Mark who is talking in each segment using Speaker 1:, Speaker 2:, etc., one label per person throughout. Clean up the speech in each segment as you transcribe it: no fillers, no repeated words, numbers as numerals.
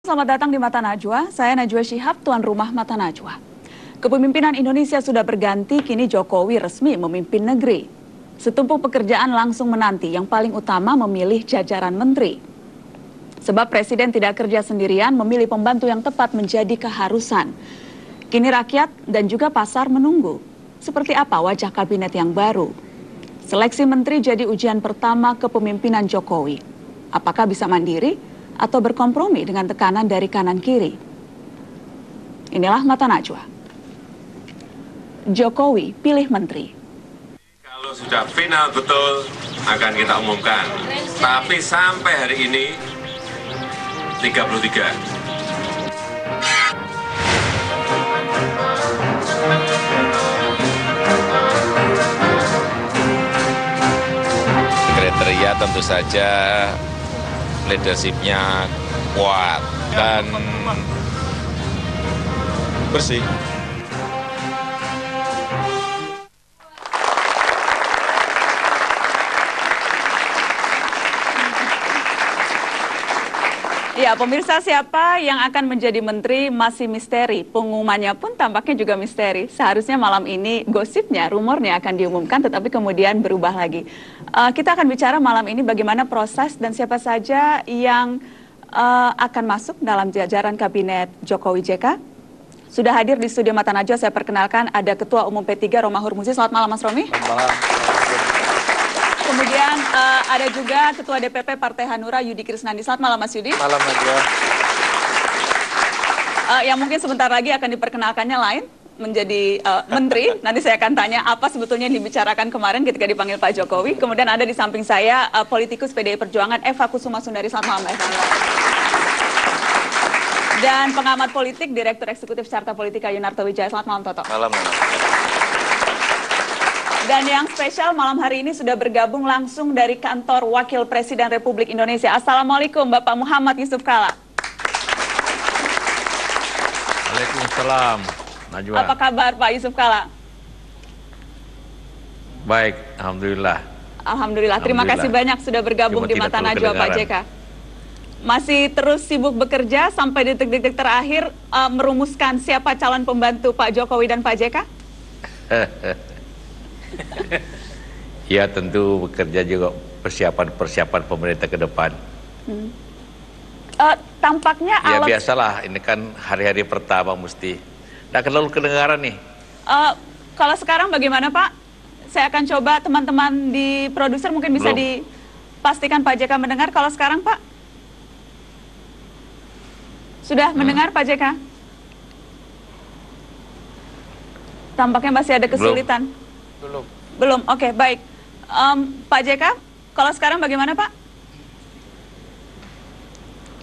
Speaker 1: Selamat datang di Mata Najwa, saya Najwa Shihab, tuan rumah Mata Najwa. Kepemimpinan Indonesia sudah berganti, kini Jokowi resmi memimpin negeri. Setumpuk pekerjaan langsung menanti, yang paling utama memilih jajaran menteri. Sebab Presiden tidak kerja sendirian, memilih pembantu yang tepat menjadi keharusan. Kini rakyat dan juga pasar menunggu. Seperti apa wajah kabinet yang baru? Seleksi menteri jadi ujian pertama kepemimpinan Jokowi. Apakah bisa mandiri atau berkompromi dengan tekanan dari kanan kiri? Inilah Mata Najwa. Jokowi pilih menteri.
Speaker 2: Kalau sudah final betul akan kita umumkan. Tapi sampai hari ini 33. Kriteria tentu saja leadership-nya kuat dan bersih.
Speaker 1: Ya, pemirsa, siapa yang akan menjadi menteri masih misteri. Pengumumannya pun tampaknya juga misteri. Seharusnya malam ini gosipnya, rumornya akan diumumkan, tetapi kemudian berubah lagi. Kita akan bicara malam ini bagaimana proses dan siapa saja yang akan masuk dalam jajaran kabinet Jokowi JK. Sudah hadir di studio Mata Najwa, saya perkenalkan ada Ketua Umum P3 Romahur Muzi. Selamat malam Mas Romi.
Speaker 3: Selamat malam.
Speaker 1: Kemudian ada juga Ketua DPP Partai Hanura Yudi Krisnandi. Selamat malam Mas Yudi.
Speaker 3: Malam Najwa.
Speaker 1: Yang mungkin sebentar lagi akan diperkenalkannya lain menjadi menteri. Nanti saya akan tanya apa sebetulnya yang dibicarakan kemarin ketika dipanggil Pak Jokowi. Kemudian ada di samping saya politikus PDI Perjuangan Eva Kusuma Sundari. Selamat malam Eva. Dan pengamat politik Direktur Eksekutif Carta Politika Yunarto Wijaya. Selamat malam Toto.
Speaker 3: Malam.
Speaker 1: Dan yang spesial malam hari ini sudah bergabung langsung dari kantor Wakil Presiden Republik Indonesia. Assalamualaikum Bapak Muhammad Yusuf Kala.
Speaker 3: Waalaikumsalam, Najwa.
Speaker 1: Apa kabar Pak Yusuf Kala?
Speaker 3: Baik, Alhamdulillah.
Speaker 1: Alhamdulillah. Terima kasih banyak sudah bergabung di Mata Najwa Pak JK. Masih terus sibuk bekerja sampai detik-detik terakhir merumuskan siapa calon pembantu Pak Jokowi dan Pak JK?
Speaker 3: Ya tentu bekerja juga persiapan pemerintah ke depan.
Speaker 1: Tampaknya
Speaker 3: Ya biasalah, ini kan hari-hari pertama mesti. Nah kalau kedengaran nih.
Speaker 1: Kalau sekarang bagaimana Pak? Saya akan coba teman-teman di produser mungkin bisa dipastikan Pak JK mendengar. Kalau sekarang Pak? Sudah mendengar Pak JK? Tampaknya masih ada kesulitan. Belum, oke, baik. Pak JK, kalau sekarang bagaimana Pak?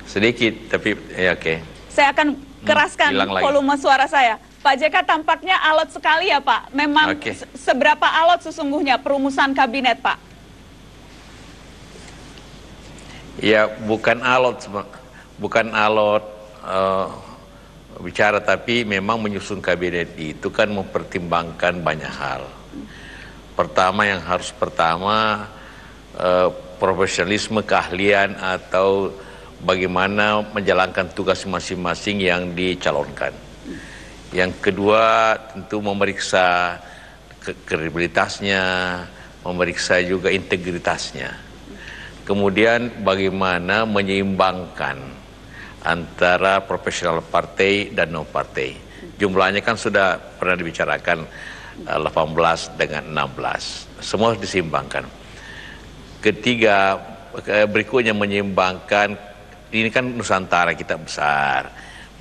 Speaker 3: Sedikit, tapi ya oke.
Speaker 1: Saya akan keraskan volume suara saya. Pak JK tampaknya alot sekali ya Pak. Memang seberapa alot sesungguhnya perumusan kabinet Pak?
Speaker 3: Ya bukan alot bicara, tapi memang menyusun kabinet itu kan mempertimbangkan banyak hal. Pertama profesionalisme, keahlian atau bagaimana menjalankan tugas masing-masing yang dicalonkan. Yang kedua tentu memeriksa kredibilitasnya, memeriksa juga integritasnya. Kemudian bagaimana menyeimbangkan antara profesional partai dan non partai. Jumlahnya kan sudah pernah dibicarakan 18 dengan 16. Semua harus diseimbangkan. Ketiga, berikutnya menyeimbangkan, ini kan Nusantara kita besar.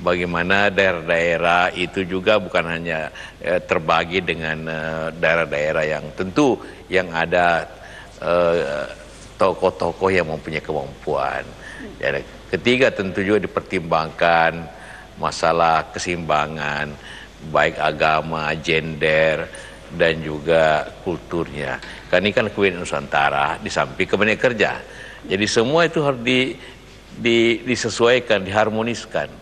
Speaker 3: Bagaimana daerah-daerah itu juga bukan hanya terbagi dengan daerah-daerah yang tentu yang ada tokoh-tokoh yang mempunyai kemampuan. Ya, ketiga tentu juga dipertimbangkan masalah keseimbangan baik agama, gender dan juga kulturnya. Karena ini kan kabinet Nusantara di samping kabinet kerja. Jadi semua itu harus disesuaikan, diharmoniskan.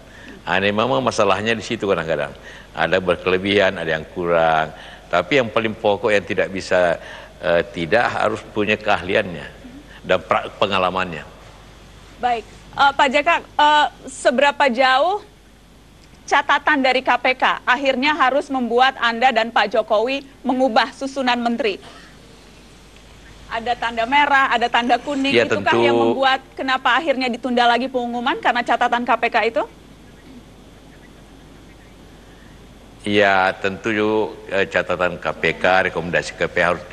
Speaker 3: Ini memang masalahnya di situ kadang-kadang. Ada berkelebihan, ada yang kurang. Tapi yang paling pokok yang tidak bisa tidak harus punya keahliannya dan pengalamannya.
Speaker 1: Baik, Pak JK, seberapa jauh catatan dari KPK akhirnya harus membuat Anda dan Pak Jokowi mengubah susunan menteri? Ada tanda merah, ada tanda kuning,
Speaker 3: ya,
Speaker 1: itukah
Speaker 3: tentu,
Speaker 1: yang membuat kenapa akhirnya ditunda lagi pengumuman karena catatan KPK itu?
Speaker 3: Ya, tentu catatan KPK, rekomendasi KPK harus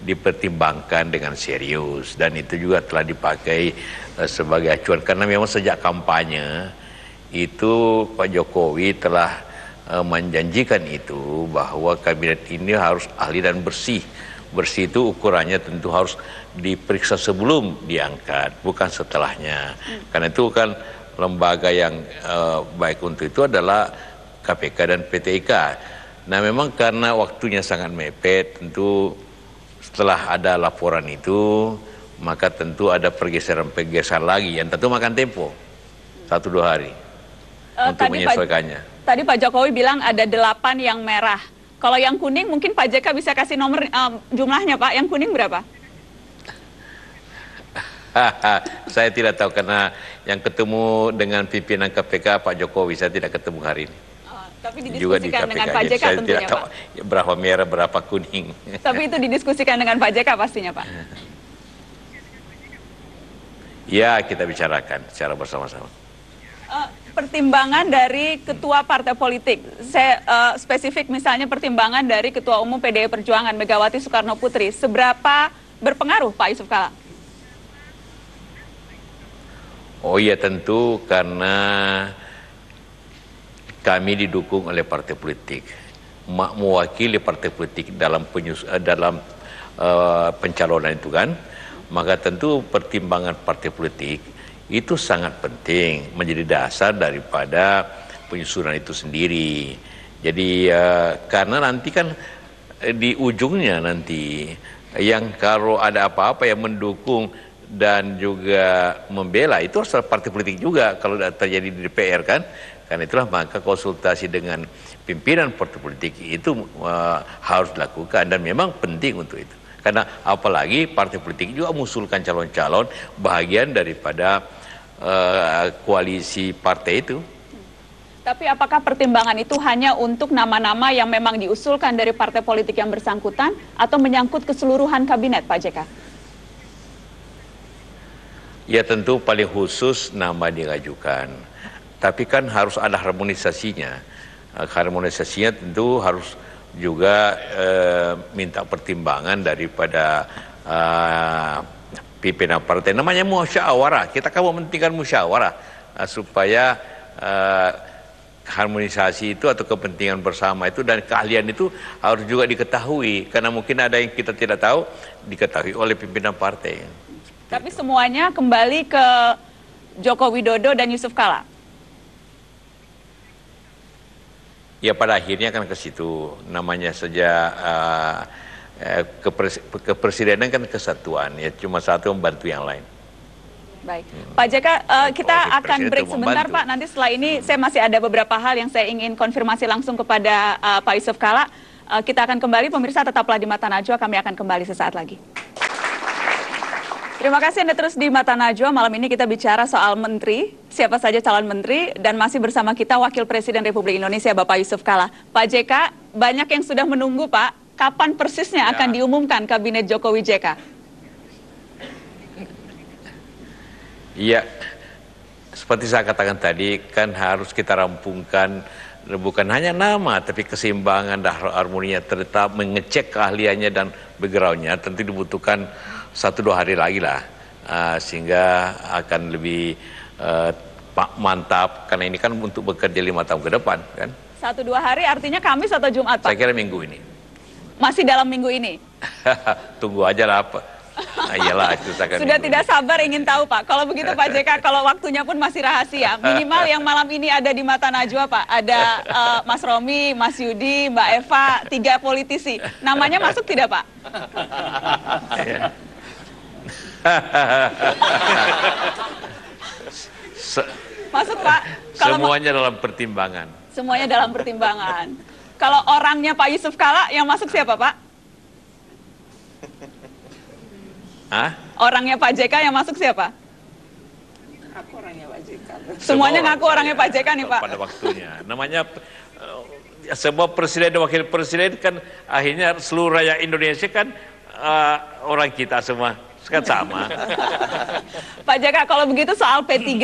Speaker 3: dipertimbangkan dengan serius, dan itu juga telah dipakai sebagai acuan karena memang sejak kampanye itu Pak Jokowi telah menjanjikan itu bahwa kabinet ini harus ahli dan bersih. Bersih itu ukurannya tentu harus diperiksa sebelum diangkat, bukan setelahnya. Karena itu kan lembaga yang baik untuk itu adalah KPK dan PTIK. Nah, memang karena waktunya sangat mepet, tentu setelah ada laporan itu, maka tentu ada pergeseran-pergeseran lagi yang tentu makan tempo 1-2 hari untuk menyesuaikannya.
Speaker 1: Tadi Pak Jokowi bilang ada 8 yang merah. Kalau yang kuning mungkin Pak JK bisa kasih nomor jumlahnya, Pak. Yang kuning berapa?
Speaker 3: Saya tidak tahu karena yang ketemu dengan pimpinan KPK Pak Jokowi, saya tidak ketemu hari ini.
Speaker 1: Tapi didiskusikan dengan Pak JK
Speaker 3: saya
Speaker 1: tentunya,
Speaker 3: tidak tahu
Speaker 1: Pak.
Speaker 3: Berapa merah, berapa kuning.
Speaker 1: Tapi itu didiskusikan dengan Pak JK pastinya, Pak.
Speaker 3: Ya, kita bicarakan secara bersama-sama.
Speaker 1: Pertimbangan dari ketua partai politik, saya spesifik misalnya pertimbangan dari Ketua Umum PDI Perjuangan Megawati Soekarno Putri, seberapa berpengaruh Pak Yusuf Kala?
Speaker 3: Oh iya, tentu karena kami didukung oleh partai politik, mewakili partai politik dalam pencalonan itu kan, maka tentu pertimbangan partai politik itu sangat penting, menjadi dasar daripada penyusunan itu sendiri. Jadi karena nanti kan di ujungnya nanti yang kalau ada apa-apa yang mendukung dan juga membela itu harus partai politik juga kalau terjadi di DPR kan. Karena itulah maka konsultasi dengan pimpinan partai politik itu harus dilakukan dan memang penting untuk itu. Karena apalagi partai politik juga mengusulkan calon-calon bagian daripada koalisi partai itu.
Speaker 1: Tapi apakah pertimbangan itu hanya untuk nama-nama yang memang diusulkan dari partai politik yang bersangkutan atau menyangkut keseluruhan kabinet, Pak JK?
Speaker 3: Ya, tentu paling khusus nama diajukan. Tapi kan harus ada harmonisasinya. Harmonisasinya tentu harus juga minta pertimbangan daripada pimpinan partai. Namanya musyawarah. Kita kan mementingkan musyawarah supaya harmonisasi itu atau kepentingan bersama itu dan keahlian itu harus juga diketahui. Karena mungkin ada yang kita tidak tahu, diketahui oleh pimpinan partai.
Speaker 1: Tapi semuanya kembali ke Joko Widodo dan Yusuf Kala.
Speaker 3: Ya, pada akhirnya kan ke situ. Namanya saja kepresidenan kan kesatuan. Ya, cuma satu membantu yang lain.
Speaker 1: Baik, Pak JK, kita akan break sebentar, Pak. Nanti setelah ini saya masih ada beberapa hal yang saya ingin konfirmasi langsung kepada Pak Yusuf Kala. Kita akan kembali, pemirsa tetaplah di Mata Najwa, kami akan kembali sesaat lagi. Terima kasih Anda terus di Mata Najwa. Malam ini kita bicara soal menteri, siapa saja calon menteri, dan masih bersama kita Wakil Presiden Republik Indonesia Bapak Yusuf Kala. Pak JK, banyak yang sudah menunggu, Pak, kapan persisnya akan diumumkan Kabinet Jokowi JK?
Speaker 3: Iya, seperti saya katakan tadi, kan harus kita rampungkan bukan hanya nama, tapi keseimbangan dan harmoninya, tetap mengecek keahliannya dan backgroundnya. Tentu dibutuhkan 1-2 hari lagi lah, sehingga akan lebih mantap, karena ini kan untuk bekerja 5 tahun ke depan. Kan?
Speaker 1: 1-2 hari artinya Kamis atau Jumat, Pak?
Speaker 3: Saya kira minggu ini.
Speaker 1: Masih dalam minggu ini?
Speaker 3: Tunggu aja lah apa. Iyalah, itu
Speaker 1: sudah tidak sabar ingin tahu, Pak. Kalau begitu Pak JK, kalau waktunya pun masih rahasia. Minimal yang malam ini ada di Mata Najwa, Pak. Ada Mas Romi, Mas Yudi, Mbak Eva, 3 politisi. Namanya masuk tidak, Pak? Masuk, Pak.
Speaker 3: Semuanya dalam pertimbangan.
Speaker 1: Semuanya dalam pertimbangan. Kalau orangnya Pak Yusuf Kala yang masuk siapa, Pak?
Speaker 3: Hah?
Speaker 1: Orangnya Pak JK yang masuk siapa? Semuanya ngaku orangnya Pak JK nih Pak.
Speaker 3: Pada waktunya. Namanya sebuah presiden dan wakil presiden kan akhirnya seluruh rakyat Indonesia kan orang kita semua kan sama.
Speaker 1: Pak JK, kalau begitu soal P3,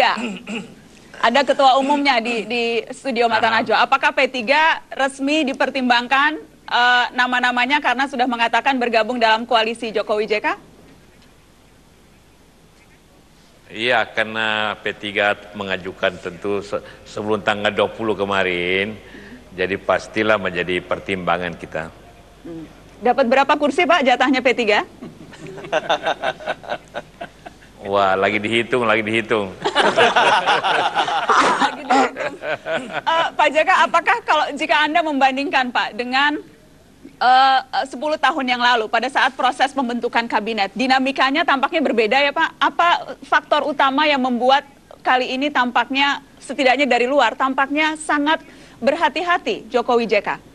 Speaker 1: ada ketua umumnya di studio Mata Najwa. Apakah P3 resmi dipertimbangkan nama-namanya karena sudah mengatakan bergabung dalam koalisi Jokowi JK?
Speaker 3: Iya, karena P3 mengajukan tentu sebelum tanggal 20 kemarin, jadi pastilah menjadi pertimbangan kita.
Speaker 1: Dapat berapa kursi Pak jatahnya P3?
Speaker 3: Wah, lagi dihitung.
Speaker 1: Lagi dihitung. Pak JK, apakah kalau jika Anda membandingkan Pak dengan 10 tahun yang lalu pada saat proses pembentukan kabinet, dinamikanya tampaknya berbeda ya Pak? Apa faktor utama yang membuat kali ini tampaknya setidaknya dari luar tampaknya sangat berhati-hati Jokowi JK?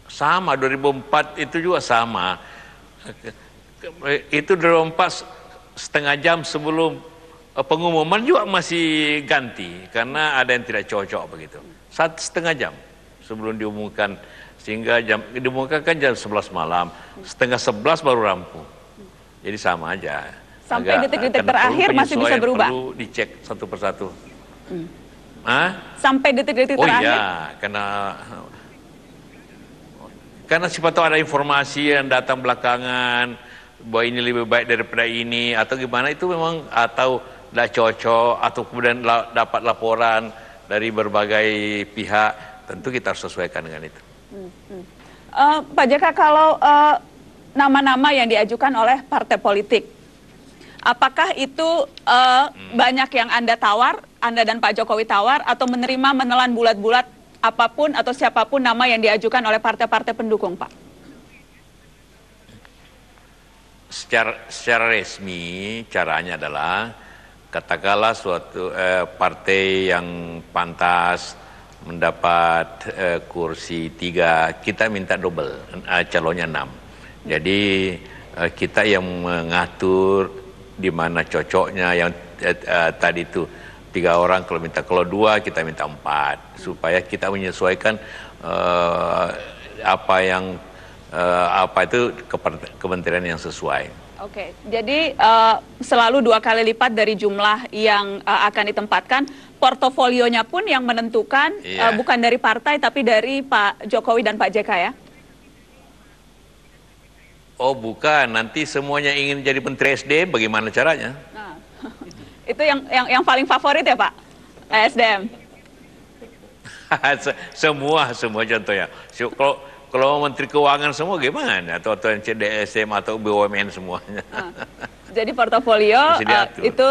Speaker 3: Sama, 2004 itu juga sama. Itu 2004 setengah jam sebelum pengumuman juga masih ganti karena ada yang tidak cocok begitu. 1,5 jam sebelum diumumkan, sehingga diumumkan kan jam 11 malam, setengah 11 baru rampung. Jadi sama aja.
Speaker 1: Sampai detik-detik terakhir masih bisa berubah.
Speaker 3: Perlu dicek satu persatu.
Speaker 1: Sampai detik-detik terakhir.
Speaker 3: Oh iya, karena siapa tahu ada informasi yang datang belakangan bahwa ini lebih baik daripada ini atau gimana, itu memang atau tidak cocok atau kemudian dapat laporan dari berbagai pihak, tentu kita harus sesuaikan dengan itu.
Speaker 1: Pak JK, kalau nama-nama yang diajukan oleh partai politik, apakah itu banyak yang Anda dan Pak Jokowi tawar atau menelan bulat-bulat apapun atau siapapun nama yang diajukan oleh partai-partai pendukung, Pak?
Speaker 3: Secara resmi caranya adalah katakanlah suatu partai yang pantas mendapat kursi 3, kita minta double, calonnya 6. Jadi kita yang mengatur di mana cocoknya, yang tadi itu 3 orang, kalau 2 kita minta 4, supaya kita menyesuaikan apa itu kementerian yang sesuai.
Speaker 1: Oke, jadi selalu 2 kali lipat dari jumlah yang akan ditempatkan. Portofolionya pun yang menentukan bukan dari partai tapi dari Pak Jokowi dan Pak JK ya?
Speaker 3: Oh bukan, nanti semuanya ingin jadi Menteri SDM, bagaimana caranya?
Speaker 1: Nah, itu yang paling favorit ya Pak, SDM?
Speaker 3: semua contohnya. Kalau Menteri Keuangan semua gimana? Atau yang CDSM atau BUMN semuanya.
Speaker 1: Jadi portofolio itu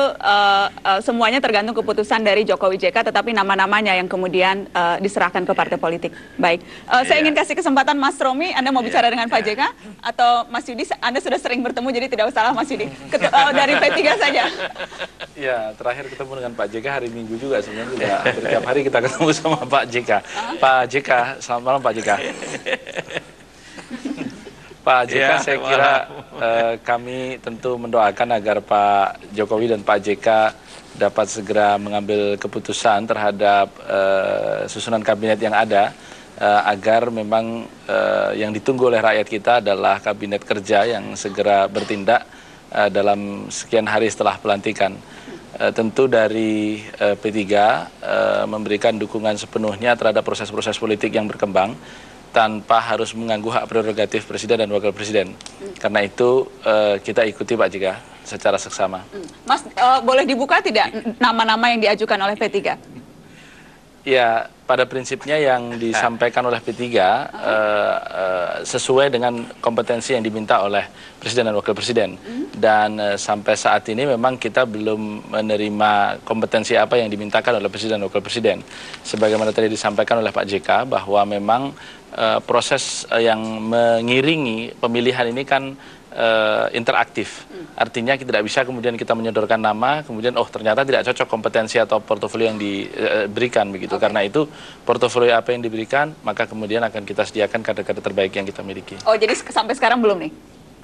Speaker 1: semuanya tergantung keputusan dari Jokowi JK, tetapi nama-namanya yang kemudian diserahkan ke partai politik. Baik, saya ingin kasih kesempatan Mas Romi, Anda mau bicara dengan Pak JK? Atau Mas Yudi, Anda sudah sering bertemu jadi tidak usah Mas Yudi. Dari P3 saja.
Speaker 4: Ya, terakhir ketemu dengan Pak JK hari Minggu juga, sebenarnya juga hampir tiap hari kita ketemu sama Pak JK. Pak JK, selamat malam Pak JK. Pak JK, saya kira kami tentu mendoakan agar Pak Jokowi dan Pak JK dapat segera mengambil keputusan terhadap susunan kabinet yang ada, agar memang yang ditunggu oleh rakyat kita adalah kabinet kerja yang segera bertindak dalam sekian hari setelah pelantikan. Tentu dari P3 memberikan dukungan sepenuhnya terhadap proses-proses politik yang berkembang, tanpa harus mengganggu hak prerogatif Presiden dan Wakil Presiden. Karena itu kita ikuti Pak JK secara seksama.
Speaker 1: Mas, boleh dibuka tidak nama-nama yang diajukan oleh P3?
Speaker 4: Ya, pada prinsipnya yang disampaikan oleh P3 sesuai dengan kompetensi yang diminta oleh Presiden dan Wakil Presiden. Dan sampai saat ini memang kita belum menerima kompetensi apa yang dimintakan oleh Presiden dan Wakil Presiden. Sebagaimana tadi disampaikan oleh Pak JK bahwa memang proses yang mengiringi pemilihan ini kan interaktif. Artinya kita tidak bisa kemudian kita menyodorkan nama, kemudian ternyata tidak cocok kompetensi atau portofolio yang diberikan begitu. Karena itu portofolio apa yang diberikan, maka kemudian akan kita sediakan kader-kader terbaik yang kita miliki.
Speaker 1: Oh, jadi sampai sekarang belum nih?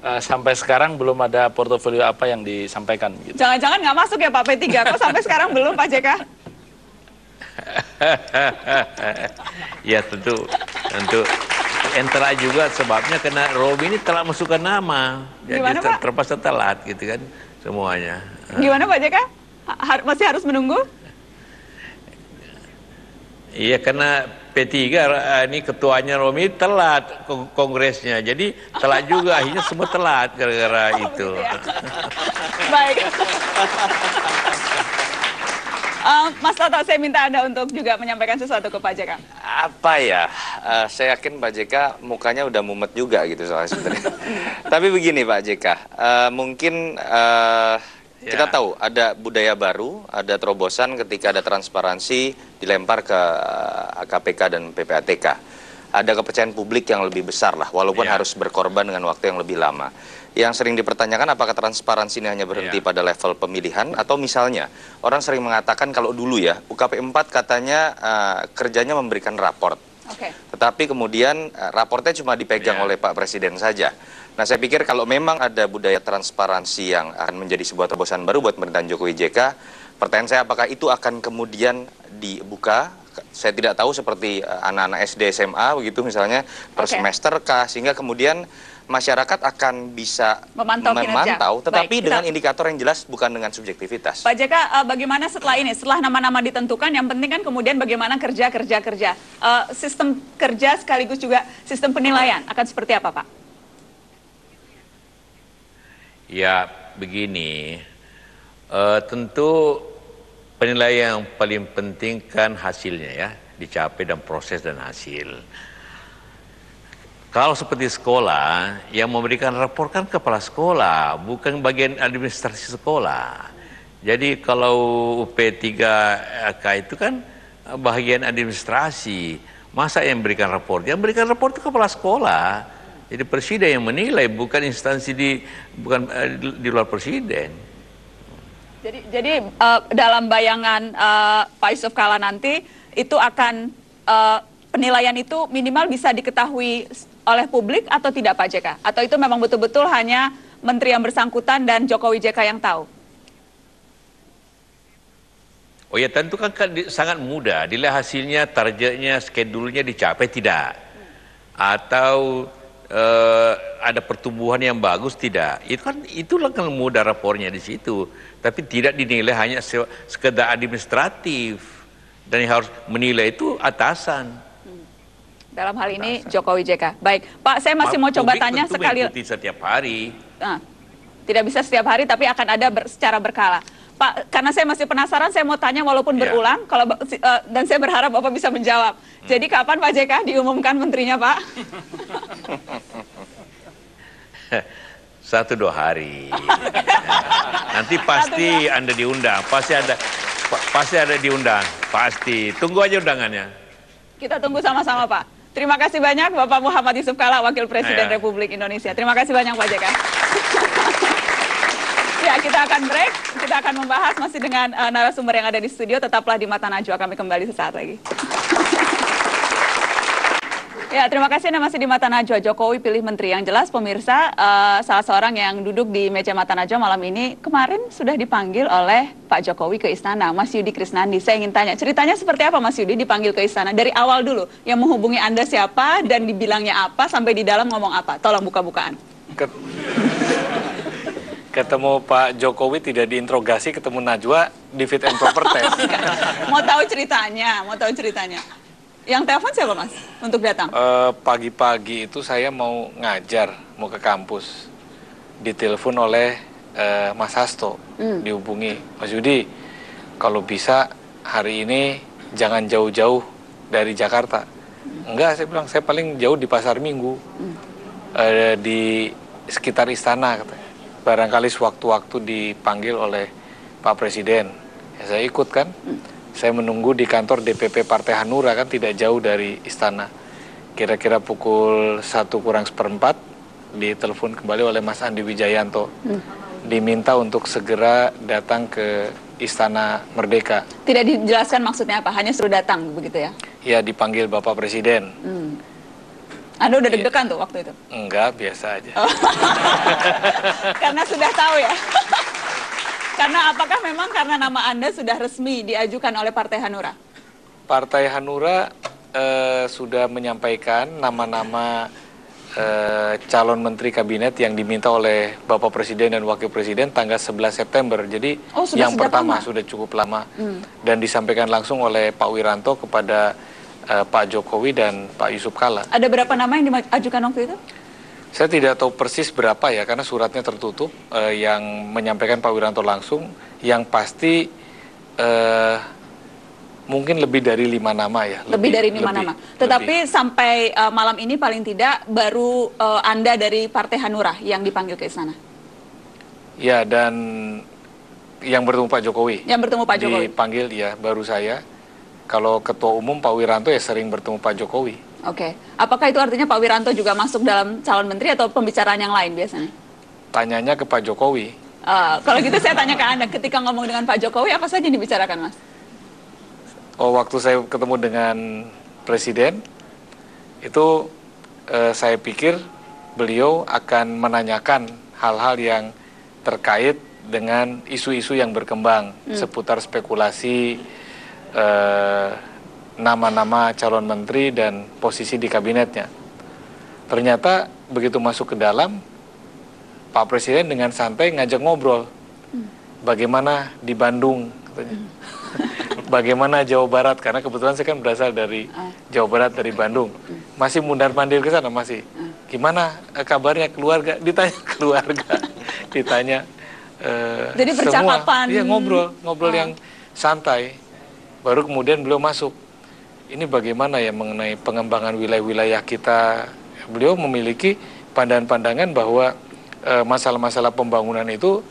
Speaker 4: Sampai sekarang belum ada portofolio apa yang disampaikan. Gitu.
Speaker 1: Jangan-jangan nggak masuk ya Pak P3? Kok sampai sekarang belum Pak JK?
Speaker 3: Ya tentu telat juga sebabnya karena Robi ini telah masukkan nama. Jadi
Speaker 1: Gimana, Pak?
Speaker 3: terpaksa telat gitu kan semuanya.
Speaker 1: Gimana Pak JK? Masih harus menunggu?
Speaker 3: Iya karena P3 ini ketuanya Romi telat kongresnya. Jadi telat juga akhirnya semua telat gara-gara itu.
Speaker 1: Ya? Baik. Mas Toto, saya minta Anda untuk juga menyampaikan sesuatu ke Pak JK.
Speaker 5: Apa ya? Saya yakin Pak JK mukanya udah mumet juga gitu soalnya sebenarnya. Tapi begini Pak JK, mungkin kita tahu ada budaya baru, ada terobosan ketika ada transparansi dilempar ke KPK dan PPATK. Ada kepercayaan publik yang lebih besar lah, walaupun harus berkorban dengan waktu yang lebih lama. Yang sering dipertanyakan apakah transparansi ini hanya berhenti pada level pemilihan, atau misalnya orang sering mengatakan kalau dulu ya, UKP 4 katanya kerjanya memberikan raport. Tetapi kemudian raportnya cuma dipegang oleh Pak Presiden saja. Nah saya pikir kalau memang ada budaya transparansi yang akan menjadi sebuah terobosan baru buat pemerintahan Jokowi JK, pertanyaan saya apakah itu akan kemudian dibuka? Saya tidak tahu seperti anak-anak SD SMA begitu misalnya per semester kah, sehingga kemudian masyarakat akan bisa memantau tetapi dengan indikator yang jelas bukan dengan subjektivitas.
Speaker 1: Pak JK, bagaimana setelah ini? Setelah nama-nama ditentukan, yang penting kan kemudian bagaimana kerja. Sistem kerja sekaligus juga sistem penilaian akan seperti apa Pak?
Speaker 3: Ya begini, tentu penilaian yang paling penting kan hasilnya ya, dicapai dan proses dan hasil. Kalau seperti sekolah, yang memberikan rapor kan kepala sekolah, bukan bagian administrasi sekolah. Jadi kalau P3K itu kan bagian administrasi, masa yang memberikan rapor? Yang memberikan rapor itu kepala sekolah. Jadi presiden yang menilai, bukan instansi di luar presiden.
Speaker 1: Jadi dalam bayangan Pak Yusuf Kalla nanti itu akan penilaian itu minimal bisa diketahui oleh publik atau tidak Pak JK? Atau itu memang betul-betul hanya menteri yang bersangkutan dan Jokowi JK yang tahu?
Speaker 3: Oh ya tentu kan sangat mudah, dilihat hasilnya, targetnya, schedule-nya dicapai tidak. Atau ada pertumbuhan yang bagus tidak. Itulah kan mudah rapornya di situ. Tapi tidak dinilai hanya sekedar administratif. Dan yang harus menilai itu atasan.
Speaker 1: Dalam hal ini Jokowi JK. Baik, Pak, saya masih mau coba tanya sekali.
Speaker 3: Mengikuti setiap hari.
Speaker 1: Tidak bisa setiap hari, tapi akan ada secara berkala. Pak, karena saya masih penasaran, saya mau tanya walaupun berulang, dan saya berharap Bapak bisa menjawab. Jadi kapan Pak JK diumumkan menterinya, Pak?
Speaker 3: 1-2 hari. Nanti pasti Anda diundang, pasti ada diundang, pasti. Tunggu aja undangannya.
Speaker 1: Kita tunggu sama-sama, Pak. Terima kasih banyak Bapak Muhammad Yusuf Kalla, Wakil Presiden Republik Indonesia. Terima kasih banyak Pak JK. Ya, kita akan break. Kita akan membahas masih dengan narasumber yang ada di studio. Tetaplah di Mata Najwa, kami kembali sesaat lagi. Ya, terima kasih Anda masih di Mata Najwa. Jokowi pilih menteri. Yang jelas pemirsa, salah seorang yang duduk di meja Mata Najwa malam ini kemarin sudah dipanggil oleh Pak Jokowi ke istana, Mas Yudi Krisnandi. Saya ingin tanya, ceritanya seperti apa Mas Yudi dipanggil ke istana? Dari awal dulu, yang menghubungi Anda siapa dan dibilangnya apa, sampai di dalam ngomong apa? Tolong buka-bukaan.
Speaker 4: Ketemu Pak Jokowi tidak diinterogasi, ketemu Najwa di fit and proper test.
Speaker 1: Mau tahu ceritanya. Yang telepon siapa Mas untuk datang?
Speaker 4: Pagi-pagi itu saya mau ngajar, mau ke kampus. Ditelepon oleh Mas Hasto, dihubungi. Mas Yudi, kalau bisa hari ini jangan jauh-jauh dari Jakarta. Enggak, saya bilang, saya paling jauh di Pasar Minggu. Di sekitar istana katanya. Barangkali sewaktu-waktu dipanggil oleh Pak Presiden. Ya, saya ikut kan. Saya menunggu di kantor DPP Partai Hanura kan tidak jauh dari istana. Kira-kira pukul 1:04 ditelepon kembali oleh Mas Andi Wijayanto. Diminta untuk segera datang ke Istana Merdeka.
Speaker 1: Tidak dijelaskan maksudnya apa, hanya suruh datang begitu ya?
Speaker 4: Ya, dipanggil Bapak Presiden.
Speaker 1: Anda udah deg-degan tuh waktu itu?
Speaker 4: Enggak, biasa aja.
Speaker 1: Oh. Karena sudah tahu ya? Karena apakah memang karena nama Anda sudah resmi diajukan oleh Partai Hanura?
Speaker 4: Partai Hanura sudah menyampaikan nama-nama calon menteri kabinet yang diminta oleh Bapak Presiden dan Wakil Presiden tanggal 11 September. Jadi yang pertama sudah cukup lama dan disampaikan langsung oleh Pak Wiranto kepada Pak Jokowi dan Pak Yusuf Kalla.
Speaker 1: Ada berapa nama yang diajukan waktu itu?
Speaker 4: Saya tidak tahu persis berapa ya, karena suratnya tertutup yang menyampaikan Pak Wiranto langsung. Yang pasti mungkin lebih dari 5 nama ya.
Speaker 1: Lebih dari 5 nama. Tetapi sampai malam ini paling tidak baru Anda dari Partai Hanura yang dipanggil ke istana.
Speaker 4: Ya, dan yang bertemu Pak Jokowi.
Speaker 1: Yang bertemu Pak Jokowi.
Speaker 4: Dipanggil ya, baru saya. Kalau Ketua Umum Pak Wiranto ya sering bertemu Pak Jokowi.
Speaker 1: Oke. Apakah itu artinya Pak Wiranto juga masuk dalam calon menteri atau pembicaraan yang lain biasanya?
Speaker 4: Tanyanya ke Pak Jokowi.
Speaker 1: Kalau gitu saya tanya ke Anda, ketika ngomong dengan Pak Jokowi apa saja yang dibicarakan, Mas?
Speaker 4: Oh, waktu saya ketemu dengan Presiden, itu saya pikir beliau akan menanyakan hal-hal yang terkait dengan isu-isu yang berkembang seputar spekulasi nama-nama calon menteri dan posisi di kabinetnya. Ternyata begitu masuk ke dalam, Pak Presiden dengan santai ngajak ngobrol. Bagaimana di Bandung, katanya. Bagaimana Jawa Barat, karena kebetulan saya kan berasal dari Jawa Barat, dari Bandung. Masih mundar-mandir ke sana, masih. Gimana kabarnya keluarga? Ditanya keluarga, ditanya
Speaker 1: jadi percakapan.
Speaker 4: Iya, ngobrol yang santai. Baru kemudian beliau masuk. Ini bagaimana ya mengenai pengembangan wilayah-wilayah kita. Beliau memiliki pandangan-pandangan bahwa masalah-masalah pembangunan itu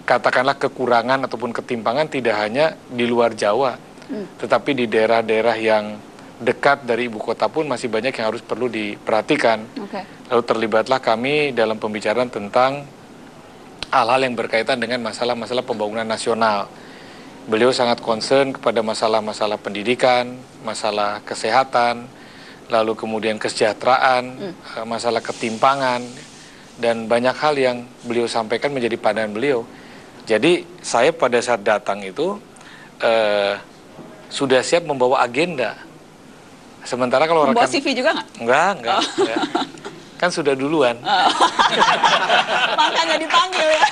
Speaker 4: katakanlah kekurangan ataupun ketimpangan tidak hanya di luar Jawa, tetapi di daerah-daerah yang dekat dari ibu kota pun masih banyak yang harus perlu diperhatikan. Lalu terlibatlah kami dalam pembicaraan tentang hal-hal yang berkaitan dengan masalah-masalah pembangunan nasional. Beliau sangat concern kepada masalah-masalah pendidikan, masalah kesehatan, lalu kemudian kesejahteraan, masalah ketimpangan, dan banyak hal yang beliau sampaikan menjadi pandangan beliau. Jadi saya pada saat datang itu sudah siap membawa agenda. Sementara kalau
Speaker 1: membawa CV juga nggak?
Speaker 4: Enggak. Kan sudah duluan.
Speaker 1: Makanya dipanggil ya.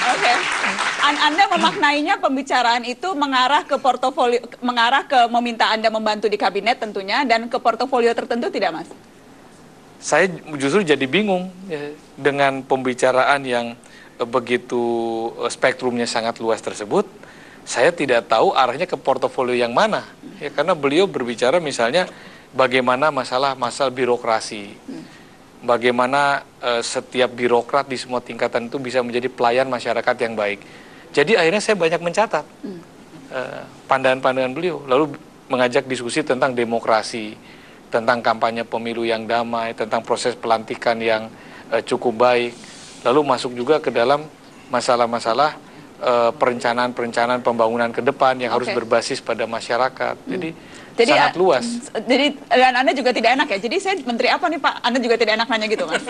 Speaker 1: Oke. Anda memaknainya pembicaraan itu mengarah ke portofolio, mengarah ke meminta Anda membantu di kabinet tentunya, dan ke portofolio tertentu tidak, Mas?
Speaker 4: Saya justru jadi bingung ya, dengan pembicaraan yang begitu spektrumnya sangat luas tersebut. Saya tidak tahu arahnya ke portofolio yang mana ya, karena beliau berbicara misalnya bagaimana masalah birokrasi, bagaimana setiap birokrat di semua tingkatan itu bisa menjadi pelayan masyarakat yang baik. Jadi akhirnya saya banyak mencatat pandangan-pandangan beliau, lalu mengajak diskusi tentang demokrasi, tentang kampanye pemilu yang damai, tentang proses pelantikan yang cukup baik, lalu masuk juga ke dalam masalah-masalah perencanaan pembangunan ke depan yang harus berbasis pada masyarakat. Jadi sangat luas.
Speaker 1: Jadi, dan Anda juga tidak enak ya? Jadi saya menteri apa nih Pak? Anda juga tidak enak nanya gitu, Mas?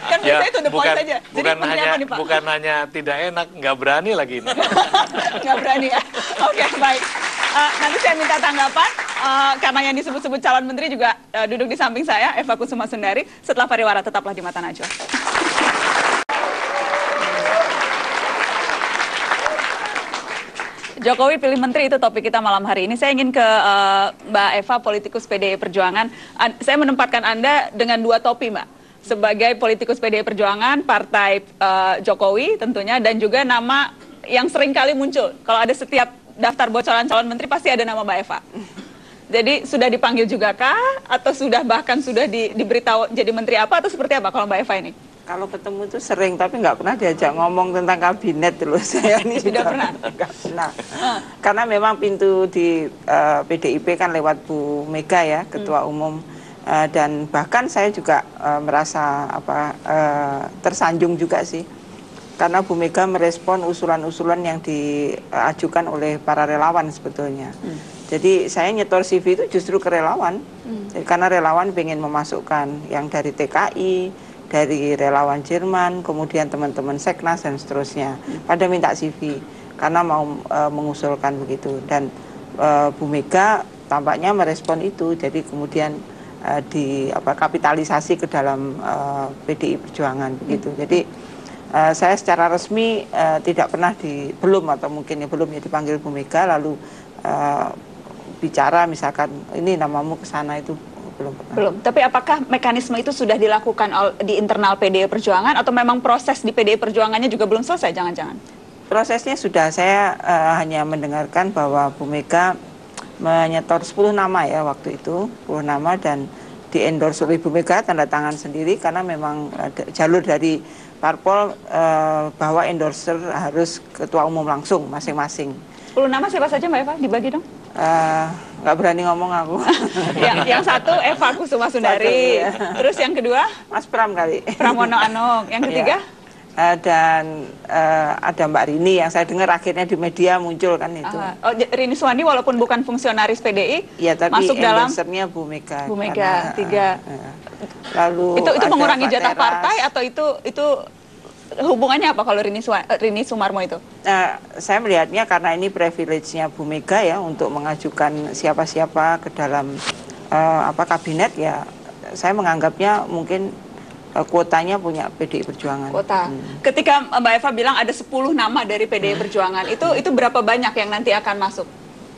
Speaker 1: Kan
Speaker 4: ya,
Speaker 1: biasanya itu the point saja.
Speaker 4: Bukan hanya tidak enak, nggak berani lagi ini.
Speaker 1: Nggak berani ya? Oke, baik. Nanti saya minta tanggapan, karena yang disebut-sebut calon menteri juga duduk di samping saya, Eva Kusuma Sundari. Setelah pariwara, tetaplah di Mata Najwa. Jokowi pilih menteri, itu topik kita malam hari ini. Saya ingin ke Mbak Eva, politikus PDI Perjuangan. Saya menempatkan Anda dengan dua topi, Mbak. Sebagai politikus PDI Perjuangan, partai Jokowi tentunya, dan juga nama yang sering kali muncul. Kalau ada setiap daftar bocoran calon menteri, pasti ada nama Mbak Eva. Jadi sudah dipanggil juga kah? Atau bahkan sudah diberitahu jadi menteri apa? Atau seperti apa kalau Mbak Eva ini?
Speaker 6: Kalau ketemu itu sering, tapi nggak pernah diajak ngomong tentang kabinet dulu. Saya ini
Speaker 1: tidak pernah.
Speaker 6: Nggak pernah. Karena memang pintu di PDIP kan lewat Bu Mega ya, Ketua Umum, dan bahkan saya juga merasa tersanjung juga sih, karena Bu Mega merespon usulan-usulan yang diajukan oleh para relawan sebetulnya. Jadi saya nyetor CV itu justru ke relawan. Jadi, karena relawan pengen memasukkan yang dari TKI, dari relawan Jerman, kemudian teman-teman Seknas dan seterusnya. Pada minta CV karena mau mengusulkan begitu. Dan Bu Mega tampaknya merespon itu. Jadi kemudian kapitalisasi ke dalam PDI Perjuangan begitu. Jadi saya secara resmi tidak pernah belum dipanggil Bu Mega lalu bicara misalkan ini namamu ke sana itu belum pernah.
Speaker 1: Belum. Tapi apakah mekanisme itu sudah dilakukan di internal PDI Perjuangan atau memang proses di PDI Perjuangannya juga belum selesai jangan-jangan?
Speaker 6: Prosesnya sudah, saya hanya mendengarkan bahwa Bu Mega menyetor 10 nama ya waktu itu, 10 nama dan di-endorse oleh Bu Mega, tanda tangan sendiri karena memang jalur dari parpol bahwa endorser harus ketua umum langsung masing-masing.
Speaker 1: 10 nama siapa saja Mbak Eva? Dibagi dong.
Speaker 6: Nggak berani ngomong aku.
Speaker 1: yang satu Eva Kusuma Sundari, ya. Terus yang kedua
Speaker 6: Mas Pram kali.
Speaker 1: Pramono Anung, yang ketiga
Speaker 6: dan ada Mbak Rini yang saya dengar akhirnya di media muncul kan itu.
Speaker 1: Rini Suwandi walaupun bukan fungsionaris PDI,
Speaker 6: ya, tapi
Speaker 1: masuk dalam
Speaker 6: endorsernya Bu Mega.
Speaker 1: Bu Mega karena, 3.
Speaker 6: Lalu
Speaker 1: itu mengurangi jatah partai atau itu hubungannya apa kalau Rini Sumarmo itu?
Speaker 6: Saya melihatnya karena ini privilege-nya Bu Mega ya untuk mengajukan siapa-siapa ke dalam kabinet ya. Saya menganggapnya mungkin kuotanya punya PDI Perjuangan.
Speaker 1: Kuota. Ketika Mbak Eva bilang ada 10 nama dari PDI Perjuangan, itu berapa banyak yang nanti akan masuk?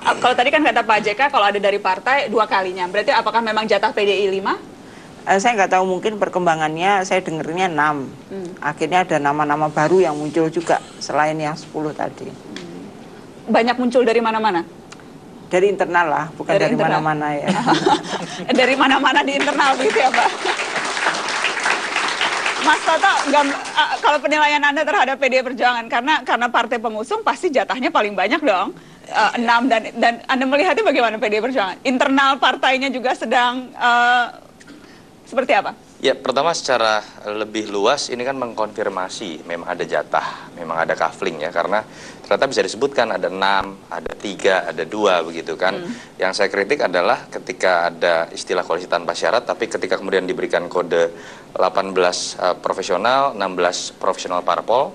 Speaker 1: Kalau tadi kan kata Pak JK kalau ada dari partai 2 kalinya, berarti apakah memang jatah PDI 5?
Speaker 6: Saya nggak tahu, mungkin perkembangannya saya dengarnya 6. Akhirnya ada nama-nama baru yang muncul juga selain yang 10 tadi.
Speaker 1: Banyak muncul dari mana-mana?
Speaker 6: Dari internal lah, bukan dari mana-mana ya.
Speaker 1: Dari mana-mana di internal gitu ya Pak? Mas Toto, kalau penilaian Anda terhadap PDI Perjuangan, karena partai pengusung pasti jatahnya paling banyak dong, 6 dan Anda melihatnya bagaimana PDI Perjuangan? Internal partainya juga sedang seperti apa?
Speaker 5: Ya, pertama secara lebih luas ini kan mengkonfirmasi memang ada jatah, memang ada kafling ya, karena ternyata bisa disebutkan ada 6, ada 3, ada 2 begitu kan. Yang saya kritik adalah ketika ada istilah koalisi tanpa syarat, tapi ketika kemudian diberikan kode 18 profesional, 16 profesional parpol,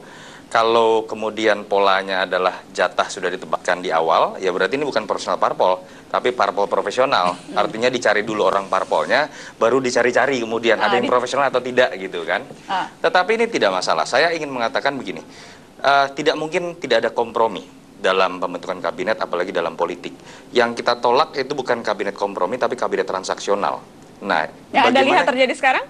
Speaker 5: kalau kemudian polanya adalah jatah sudah ditebakkan di awal, ya berarti ini bukan profesional parpol, tapi parpol profesional. Artinya dicari dulu orang parpolnya, baru dicari-cari kemudian ada yang profesional atau tidak gitu kan. Tetapi ini tidak masalah. Saya ingin mengatakan begini, tidak mungkin tidak ada kompromi dalam pembentukan kabinet, apalagi dalam politik. Yang kita tolak itu bukan kabinet kompromi, tapi kabinet transaksional. Nah,
Speaker 1: yang Anda lihat terjadi sekarang?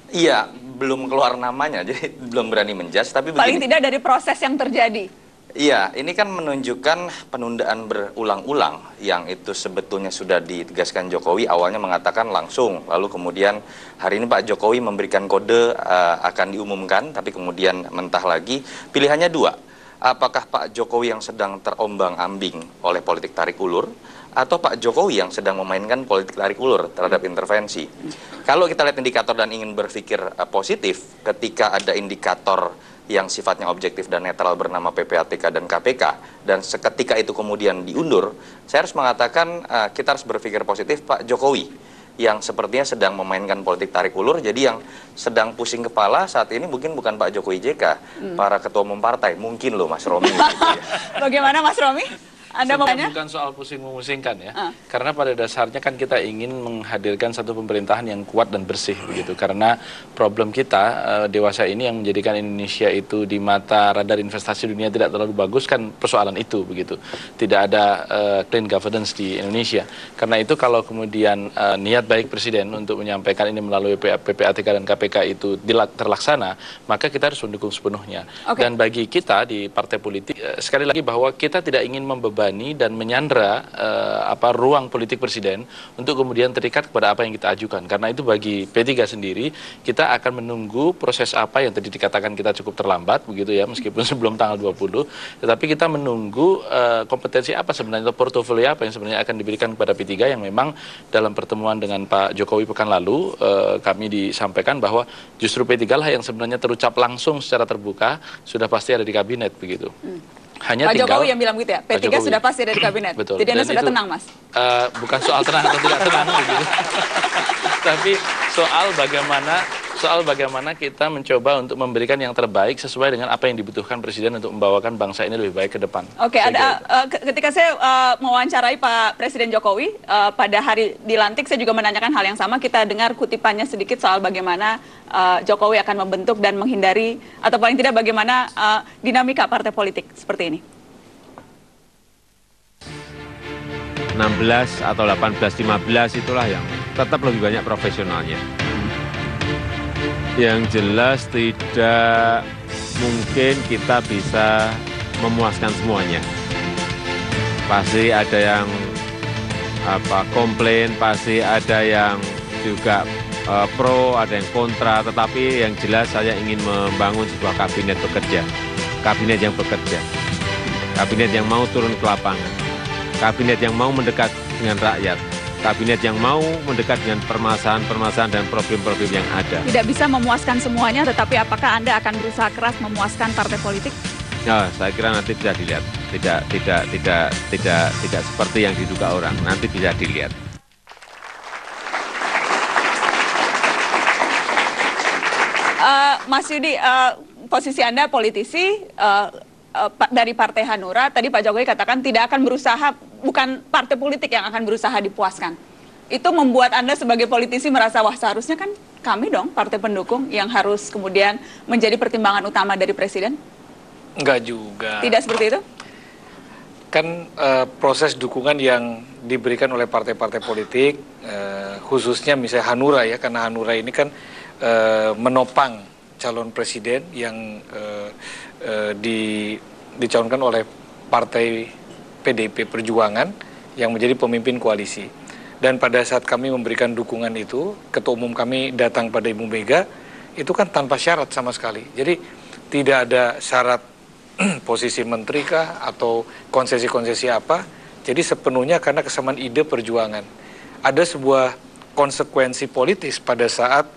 Speaker 5: Iya, belum keluar namanya, jadi belum berani menjudge, tapi begini.
Speaker 1: Paling tidak dari proses yang terjadi.
Speaker 5: Iya, ini kan menunjukkan penundaan berulang-ulang yang itu sebetulnya sudah ditegaskan Jokowi, awalnya mengatakan langsung, lalu kemudian hari ini Pak Jokowi memberikan kode akan diumumkan, tapi kemudian mentah lagi. Pilihannya 2, apakah Pak Jokowi yang sedang terombang-ambing oleh politik tarik ulur, atau Pak Jokowi yang sedang memainkan politik tarik ulur terhadap intervensi. Kalau kita lihat indikator dan ingin berpikir positif, ketika ada indikator yang sifatnya objektif dan netral bernama PPATK dan KPK, dan seketika itu kemudian diundur, saya harus mengatakan kita harus berpikir positif. Pak Jokowi yang sepertinya sedang memainkan politik tarik ulur, jadi yang sedang pusing kepala saat ini mungkin bukan Pak Jokowi JK, para ketua umum partai, mungkin loh Mas Romi.
Speaker 1: Bagaimana Mas Romi? Anda mau tanya?
Speaker 4: Bukan soal pusing-memusingkan ya, karena pada dasarnya kan kita ingin menghadirkan satu pemerintahan yang kuat dan bersih begitu. Karena problem kita dewasa ini yang menjadikan Indonesia itu di mata radar investasi dunia tidak terlalu bagus kan persoalan itu begitu. Tidak ada clean governance di Indonesia. Karena itu kalau kemudian niat baik Presiden untuk menyampaikan ini melalui PPATK dan KPK itu terlaksana, maka kita harus mendukung sepenuhnya. Dan bagi kita di partai politik sekali lagi bahwa kita tidak ingin membebani dan menyandra ruang politik Presiden untuk kemudian terikat kepada apa yang kita ajukan. Karena itu bagi P3 sendiri, kita akan menunggu proses apa yang tadi dikatakan kita cukup terlambat begitu ya, meskipun sebelum tanggal 20, tetapi kita menunggu kompetensi apa sebenarnya, portofolio apa yang sebenarnya akan diberikan kepada P3 yang memang dalam pertemuan dengan Pak Jokowi pekan lalu kami disampaikan bahwa justru P3 lah yang sebenarnya terucap langsung secara terbuka sudah pasti ada di kabinet begitu. Hanya
Speaker 1: Pak
Speaker 4: tinggal
Speaker 1: Jokowi yang bilang gitu ya? P3
Speaker 4: Jokowi.
Speaker 1: sudah pasti ada di kabinet.
Speaker 4: Betul.
Speaker 1: Jadi Anda
Speaker 4: Dan
Speaker 1: sudah
Speaker 4: itu,
Speaker 1: tenang, Mas?
Speaker 4: Bukan soal tenang atau tidak tenang begitu. Tapi soal bagaimana kita mencoba untuk memberikan yang terbaik sesuai dengan apa yang dibutuhkan Presiden untuk membawakan bangsa ini lebih baik ke depan.
Speaker 1: Oke, ketika saya mewawancarai Pak Presiden Jokowi pada hari dilantik, saya juga menanyakan hal yang sama. Kita dengar kutipannya sedikit soal bagaimana Jokowi akan membentuk dan menghindari, atau paling tidak bagaimana dinamika partai politik seperti ini.
Speaker 7: 16 atau 18, 15 itulah yang tetap lebih banyak profesionalnya. Yang jelas tidak mungkin kita bisa memuaskan semuanya. Pasti ada yang komplain, pasti ada yang juga pro, ada yang kontra, tetapi yang jelas saya ingin membangun sebuah kabinet bekerja. Kabinet yang bekerja. Kabinet yang mau turun ke lapangan. Kabinet yang mau mendekat dengan rakyat, kabinet yang mau mendekat dengan permasalahan-permasalahan dan problem-problem yang ada.
Speaker 1: Tidak bisa memuaskan semuanya, tetapi apakah Anda akan berusaha keras memuaskan partai politik?
Speaker 7: Ya, saya kira nanti bisa dilihat. Tidak seperti yang diduga orang. Nanti bisa dilihat.
Speaker 1: Mas Yudi, posisi Anda politisi dari Partai Hanura, tadi Pak Jokowi katakan tidak akan berusaha, bukan partai politik yang akan berusaha dipuaskan. Itu membuat Anda sebagai politisi merasa, wah seharusnya kan kami dong, partai pendukung, yang harus kemudian menjadi pertimbangan utama dari Presiden?
Speaker 8: Enggak juga.
Speaker 1: Tidak seperti itu?
Speaker 8: Kan proses dukungan yang diberikan oleh partai-partai politik, khususnya misalnya Hanura ya, karena Hanura ini kan menopang calon presiden yang dicalonkan oleh partai PDIP Perjuangan yang menjadi pemimpin koalisi. Dan pada saat kami memberikan dukungan itu, Ketua Umum kami datang pada Ibu Mega, itu kan tanpa syarat sama sekali. Jadi tidak ada syarat posisi menteri kah atau konsesi-konsesi apa. Jadi sepenuhnya karena kesamaan ide perjuangan. Ada sebuah konsekuensi politis pada saat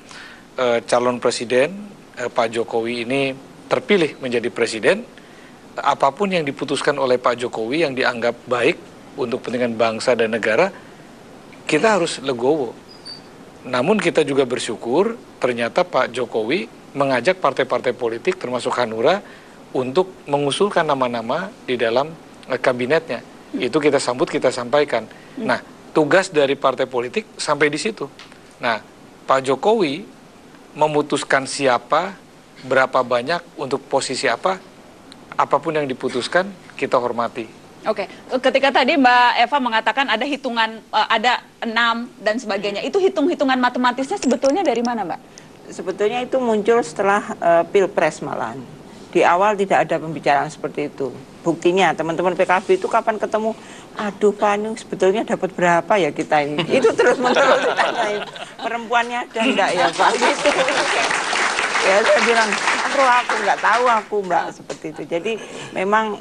Speaker 8: calon presiden Pak Jokowi ini terpilih menjadi presiden, apapun yang diputuskan oleh Pak Jokowi yang dianggap baik untuk kepentingan bangsa dan negara, kita harus legowo. Namun kita juga bersyukur ternyata Pak Jokowi mengajak partai-partai politik termasuk Hanura untuk mengusulkan nama-nama di dalam kabinetnya. Itu kita sambut, kita sampaikan. Nah, tugas dari partai politik sampai di situ. Nah, Pak Jokowi memutuskan siapa, berapa banyak, untuk posisi apa, apapun yang diputuskan, kita hormati.
Speaker 1: Oke, ketika tadi Mbak Eva mengatakan ada hitungan, ada 6 dan sebagainya, itu hitung-hitungan matematisnya sebetulnya dari mana, Mbak?
Speaker 6: Sebetulnya itu muncul setelah Pilpres malahan. Di awal tidak ada pembicaraan seperti itu. Buktinya teman-teman PKB itu kapan ketemu, aduh Pak, ini sebetulnya dapat berapa ya kita ini? Itu terus-menerus ditanyain, perempuannya ada enggak ya Pak? Gitu. Ya saya bilang, aku nggak tahu aku Mbak, seperti itu. Jadi memang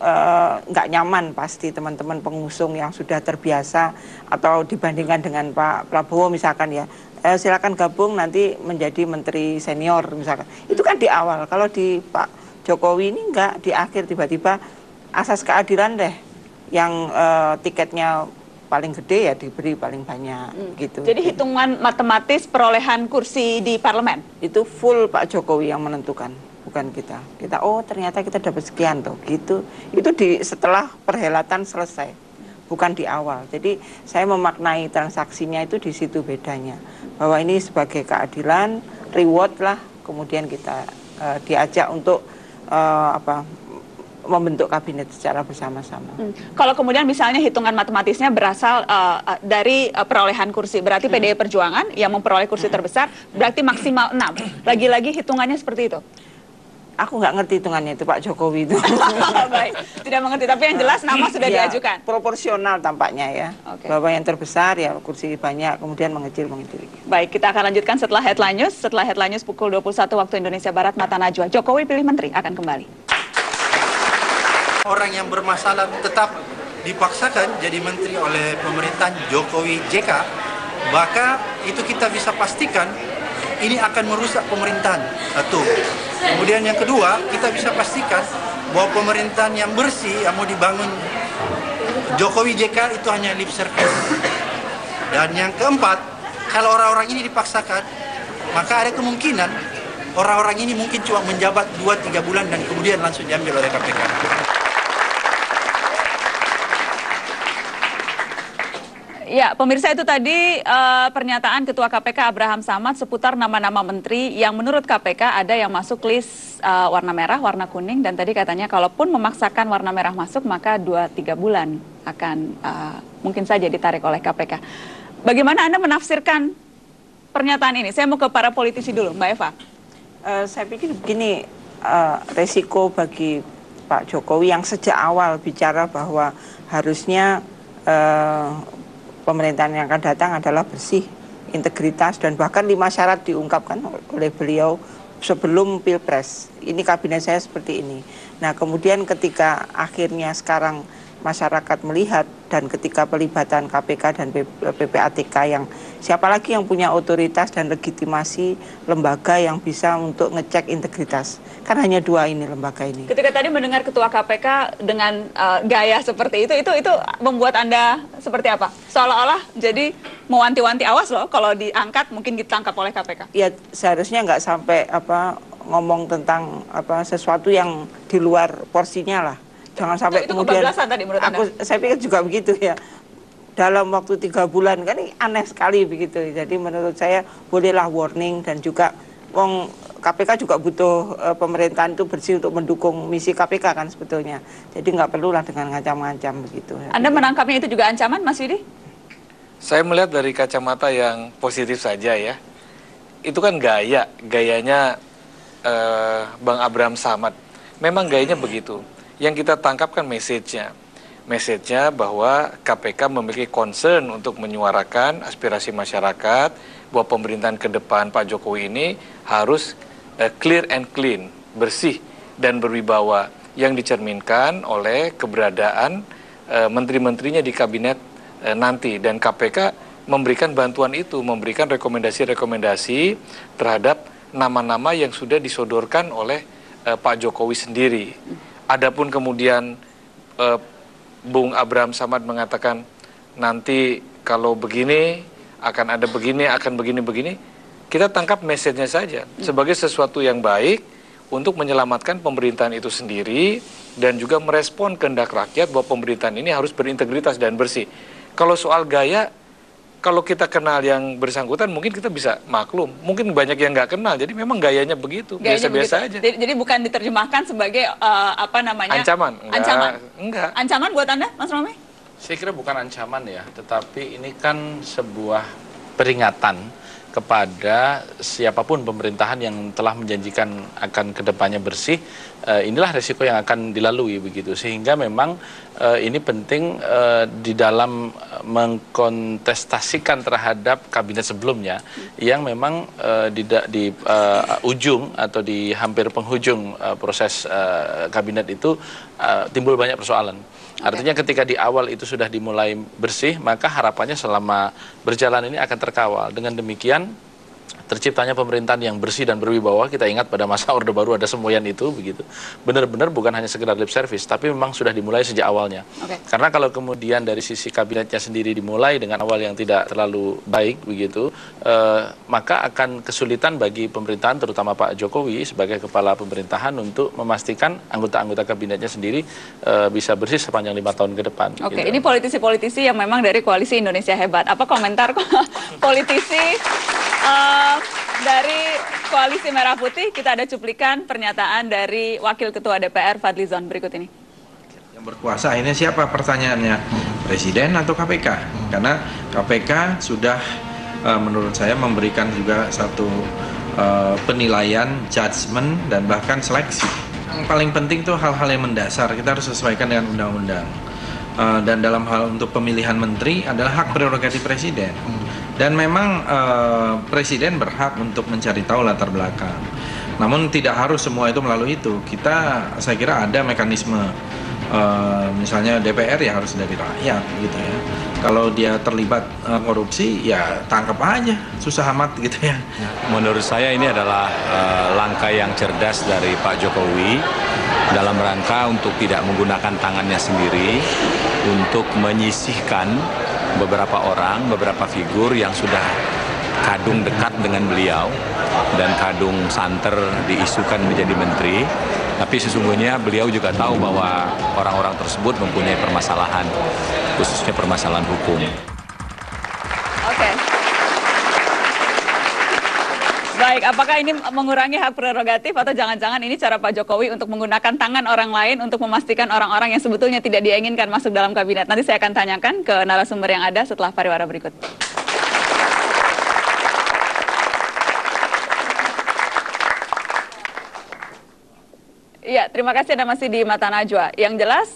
Speaker 6: nggak nyaman pasti teman-teman pengusung yang sudah terbiasa, atau dibandingkan dengan Pak Prabowo misalkan ya, silakan gabung nanti menjadi menteri senior misalkan. Itu kan di awal. Kalau di Pak Jokowi ini enggak, di akhir tiba-tiba asas keadilan deh yang tiketnya paling gede ya diberi paling banyak gitu.
Speaker 1: Jadi hitungan matematis perolehan kursi di parlemen
Speaker 6: itu full Pak Jokowi yang menentukan, bukan kita. Kita oh ternyata kita dapat sekian tuh gitu. Itu setelah perhelatan selesai, bukan di awal. Jadi saya memaknai transaksinya itu di situ bedanya, bahwa ini sebagai keadilan, reward lah, kemudian kita diajak untuk membentuk kabinet secara bersama-sama.
Speaker 1: Kalau kemudian misalnya hitungan matematisnya berasal dari perolehan kursi, berarti PDI Perjuangan yang memperoleh kursi terbesar berarti maksimal 6. Lagi-lagi hitungannya seperti itu?
Speaker 6: Aku nggak ngerti hitungannya itu Pak Jokowi itu.
Speaker 1: Baik, tidak mengerti, tapi yang jelas nama sudah
Speaker 6: ya,
Speaker 1: diajukan.
Speaker 6: Proporsional tampaknya ya.
Speaker 1: Oke.
Speaker 6: Bahwa yang terbesar ya kursi banyak, kemudian mengecil.
Speaker 1: Baik, kita akan lanjutkan setelah Headline News. Setelah Headline News pukul 21 waktu Indonesia Barat, Mata Najwa. Jokowi pilih menteri akan kembali.
Speaker 9: Orang yang bermasalah tetap dipaksakan jadi menteri oleh pemerintahan Jokowi JK, maka itu kita bisa pastikan ini akan merusak pemerintahan. Satu. Kemudian yang kedua, kita bisa pastikan bahwa pemerintahan yang bersih yang mau dibangun Jokowi JK itu hanya lip service. Dan yang keempat, kalau orang-orang ini dipaksakan, maka ada kemungkinan orang-orang ini mungkin cuma menjabat 2-3 bulan dan kemudian langsung diambil oleh KPK.
Speaker 1: Ya, pemirsa, itu tadi pernyataan Ketua KPK Abraham Samad seputar nama-nama menteri yang menurut KPK ada yang masuk list warna merah, warna kuning, dan tadi katanya kalaupun memaksakan warna merah masuk maka 2-3 bulan akan mungkin saja ditarik oleh KPK. Bagaimana Anda menafsirkan pernyataan ini? Saya mau ke para politisi dulu, Mbak Eva.
Speaker 6: Saya pikir begini, resiko bagi Pak Jokowi yang sejak awal bicara bahwa harusnya pemerintahan yang akan datang adalah bersih, integritas, dan bahkan 5 syarat diungkapkan oleh beliau sebelum Pilpres. Ini kabinet saya seperti ini. Nah, kemudian ketika akhirnya sekarang masyarakat melihat dan ketika pelibatan KPK dan PPATK yang siapa lagi yang punya otoritas dan legitimasi lembaga yang bisa untuk ngecek integritas. Kan hanya 2 ini lembaga ini.
Speaker 1: Ketika tadi mendengar Ketua KPK dengan gaya seperti itu membuat Anda seperti apa? Seolah-olah jadi mewanti-wanti, awas loh kalau diangkat mungkin ditangkap oleh KPK.
Speaker 6: Ya seharusnya nggak sampai ngomong tentang sesuatu yang di luar porsinya lah. Jangan sampai
Speaker 1: itu
Speaker 6: kemudian
Speaker 1: tadi menurut Anda?
Speaker 6: Saya pikir juga begitu ya. Dalam waktu 3 bulan kan ini aneh sekali begitu. Jadi menurut saya bolehlah warning, dan juga KPK juga butuh pemerintahan itu bersih untuk mendukung misi KPK kan sebetulnya. Jadi nggak perlulah dengan ngancam-ngancam begitu.
Speaker 1: Anda menangkapnya itu juga ancaman, Mas Yudi?
Speaker 8: Saya melihat dari kacamata yang positif saja ya. Itu kan gayanya Bang Abraham Samad. Memang gayanya begitu. Yang kita tangkap kan message-nya bahwa KPK memiliki concern untuk menyuarakan aspirasi masyarakat, bahwa pemerintahan ke depan Pak Jokowi ini harus clear and clean, bersih dan berwibawa, yang dicerminkan oleh keberadaan menteri-menterinya di kabinet nanti. Dan KPK memberikan bantuan itu, memberikan rekomendasi-rekomendasi terhadap nama-nama yang sudah disodorkan oleh Pak Jokowi sendiri. Adapun kemudian Bung Abraham Samad mengatakan nanti kalau begini akan ada begini, akan begini-begini, kita tangkap message-nya saja sebagai sesuatu yang baik untuk menyelamatkan pemerintahan itu sendiri dan juga merespon kehendak rakyat bahwa pemerintahan ini harus berintegritas dan bersih. Kalau soal gaya, kalau kita kenal yang bersangkutan mungkin kita bisa maklum. Mungkin banyak yang nggak kenal, jadi memang gayanya begitu, biasa-biasa aja.
Speaker 1: Jadi bukan diterjemahkan sebagai
Speaker 8: ancaman? Enggak.
Speaker 1: Ancaman buat Anda, Mas Romi?
Speaker 4: Saya kira bukan ancaman ya, tetapi ini kan sebuah peringatan kepada siapapun pemerintahan yang telah menjanjikan akan kedepannya bersih. Inilah resiko yang akan dilalui begitu, sehingga memang ini penting di dalam mengkontestasikan terhadap kabinet sebelumnya yang memang di ujung atau di hampir penghujung proses kabinet itu timbul banyak persoalan. Artinya ketika di awal itu sudah dimulai bersih, maka harapannya selama berjalan ini akan terkawal. Dengan demikian terciptanya pemerintahan yang bersih dan berwibawa. Kita ingat pada masa Orde Baru ada semboyan itu begitu. Benar-benar bukan hanya sekedar lip service, tapi memang sudah dimulai sejak awalnya. Karena kalau kemudian dari sisi kabinetnya sendiri dimulai dengan awal yang tidak terlalu baik begitu, maka akan kesulitan bagi pemerintahan, terutama Pak Jokowi sebagai kepala pemerintahan, untuk memastikan anggota-anggota kabinetnya sendiri bisa bersih sepanjang 5 tahun ke depan.
Speaker 1: Oke, ini politisi-politisi yang memang dari Koalisi Indonesia Hebat. Apa komentar politisi dari Koalisi Merah Putih? Kita ada cuplikan pernyataan dari Wakil Ketua DPR Fadlizon berikut ini.
Speaker 10: Yang berkuasa ini siapa pertanyaannya? Presiden atau KPK? Karena KPK sudah menurut saya memberikan juga satu penilaian, judgement, dan bahkan seleksi. Yang paling penting tuh hal-hal yang mendasar, kita harus sesuaikan dengan undang-undang. Dan dalam hal untuk pemilihan menteri adalah hak prerogatif presiden. Dan memang presiden berhak untuk mencari tahu latar belakang. Namun tidak harus semua itu melalui itu. Saya kira ada mekanisme, misalnya DPR ya harus dari rakyat gitu ya. Kalau dia terlibat korupsi ya tangkap aja, susah amat gitu ya.
Speaker 11: Menurut saya ini adalah langkah yang cerdas dari Pak Jokowi dalam rangka untuk tidak menggunakan tangannya sendiri untuk menyisihkan beberapa orang, beberapa figur yang sudah kadung dekat dengan beliau dan kadung santer diisukan menjadi menteri. Tapi sesungguhnya beliau juga tahu bahwa orang-orang tersebut mempunyai permasalahan, khususnya permasalahan hukum.
Speaker 1: Oke. Baik, apakah ini mengurangi hak prerogatif atau jangan-jangan ini cara Pak Jokowi untuk menggunakan tangan orang lain untuk memastikan orang-orang yang sebetulnya tidak diinginkan masuk dalam kabinet? Nanti saya akan tanyakan ke narasumber yang ada setelah pariwara berikut. Iya, terima kasih Anda masih di Mata Najwa. Yang jelas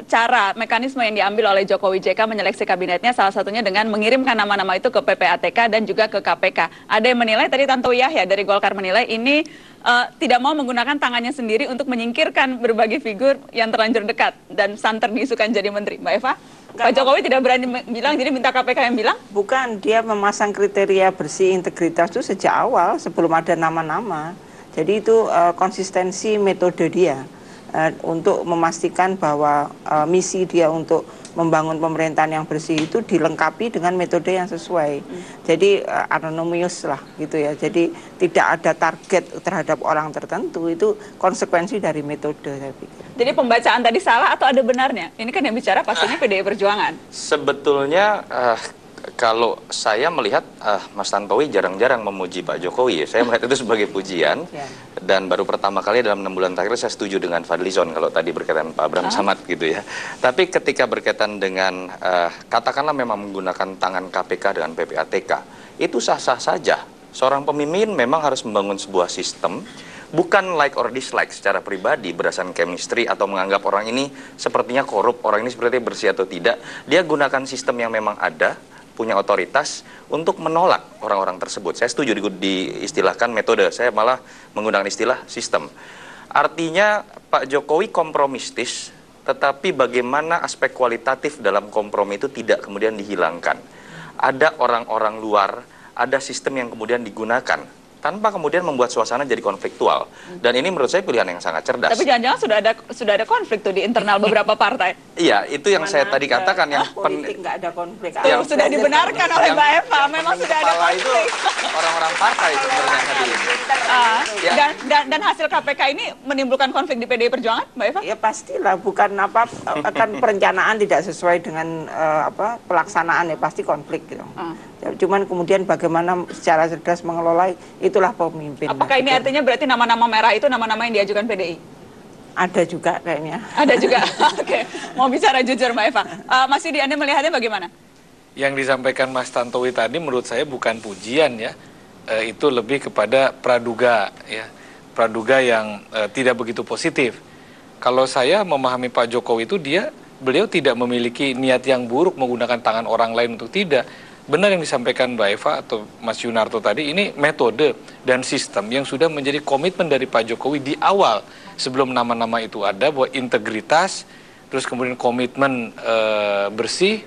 Speaker 1: cara mekanisme yang diambil oleh Jokowi JK menyeleksi kabinetnya salah satunya dengan mengirimkan nama-nama itu ke PPATK dan juga ke KPK. Ada yang menilai, tadi Tanto Yahya dari Golkar menilai ini tidak mau menggunakan tangannya sendiri untuk menyingkirkan berbagai figur yang terlanjur dekat dan santer diisukan jadi menteri. Mbak Eva? Pak Jokowi tidak berani bilang, jadi minta KPK yang bilang?
Speaker 6: Bukan, dia memasang kriteria bersih integritas itu sejak awal sebelum ada nama-nama. Jadi itu konsistensi metode dia untuk memastikan bahwa misi dia untuk membangun pemerintahan yang bersih itu dilengkapi dengan metode yang sesuai. Jadi anonymous lah gitu ya. Jadi tidak ada target terhadap orang tertentu, itu konsekuensi dari metode saya pikir.
Speaker 1: Jadi pembacaan tadi salah atau ada benarnya? Ini kan yang bicara pastinya PDI Perjuangan.
Speaker 5: Sebetulnya kalau saya melihat Mas Tantowi jarang-jarang memuji Pak Jokowi. Saya melihat itu sebagai pujian. Dan baru pertama kali dalam 6 bulan terakhir saya setuju dengan Fadlizon kalau tadi berkaitan Pak Abraham Samad gitu ya. Tapi ketika berkaitan dengan katakanlah memang menggunakan tangan KPK dengan PPATK, itu sah-sah saja. Seorang pemimpin memang harus membangun sebuah sistem, bukan like or dislike secara pribadi berdasarkan chemistry atau menganggap orang ini sepertinya korup, orang ini sepertinya bersih atau tidak. Dia gunakan sistem yang memang ada, punya otoritas untuk menolak orang-orang tersebut. Saya setuju diistilahkan metode, saya malah menggunakan istilah sistem. Artinya Pak Jokowi kompromistis, tetapi bagaimana aspek kualitatif dalam kompromi itu tidak kemudian dihilangkan. Ada orang-orang luar, ada sistem yang kemudian digunakan tanpa kemudian membuat suasana jadi konfliktual. Dan ini menurut saya pilihan yang sangat cerdas.
Speaker 1: Tapi jangan-jangan sudah ada konflik tuh di internal beberapa partai.
Speaker 5: Iya, itu yang saya tadi katakan yang
Speaker 6: politik nggak ada konflik.
Speaker 1: Yang sudah dibenarkan oleh Mbak Eva, memang sudah ada konflik.
Speaker 5: Itu orang-orang partai sebenarnya tadi.
Speaker 1: Dan hasil KPK ini menimbulkan konflik di PDI Perjuangan, Mbak Eva?
Speaker 6: Ya pastilah, bukan apa akan perencanaan tidak sesuai dengan pelaksanaan, ya pasti konflik gitu. Cuman kemudian bagaimana secara cerdas mengelola, itulah pemimpin.
Speaker 1: Apakah ini artinya berarti nama-nama merah itu nama-nama yang diajukan PDI?
Speaker 6: Ada juga kayaknya.
Speaker 1: Ada juga. Oke, mau bicara jujur Mbak Eva. Mas Yudi, Anda melihatnya bagaimana?
Speaker 8: Yang disampaikan Mas Tantowi tadi menurut saya bukan pujian ya. Itu lebih kepada praduga ya. Praduga yang tidak begitu positif. Kalau saya memahami Pak Jokowi itu beliau tidak memiliki niat yang buruk menggunakan tangan orang lain untuk tidak. Benar yang disampaikan Mbak Eva atau Mas Yunarto tadi, ini metode dan sistem yang sudah menjadi komitmen dari Pak Jokowi di awal sebelum nama-nama itu ada, bahwa integritas, terus kemudian komitmen bersih,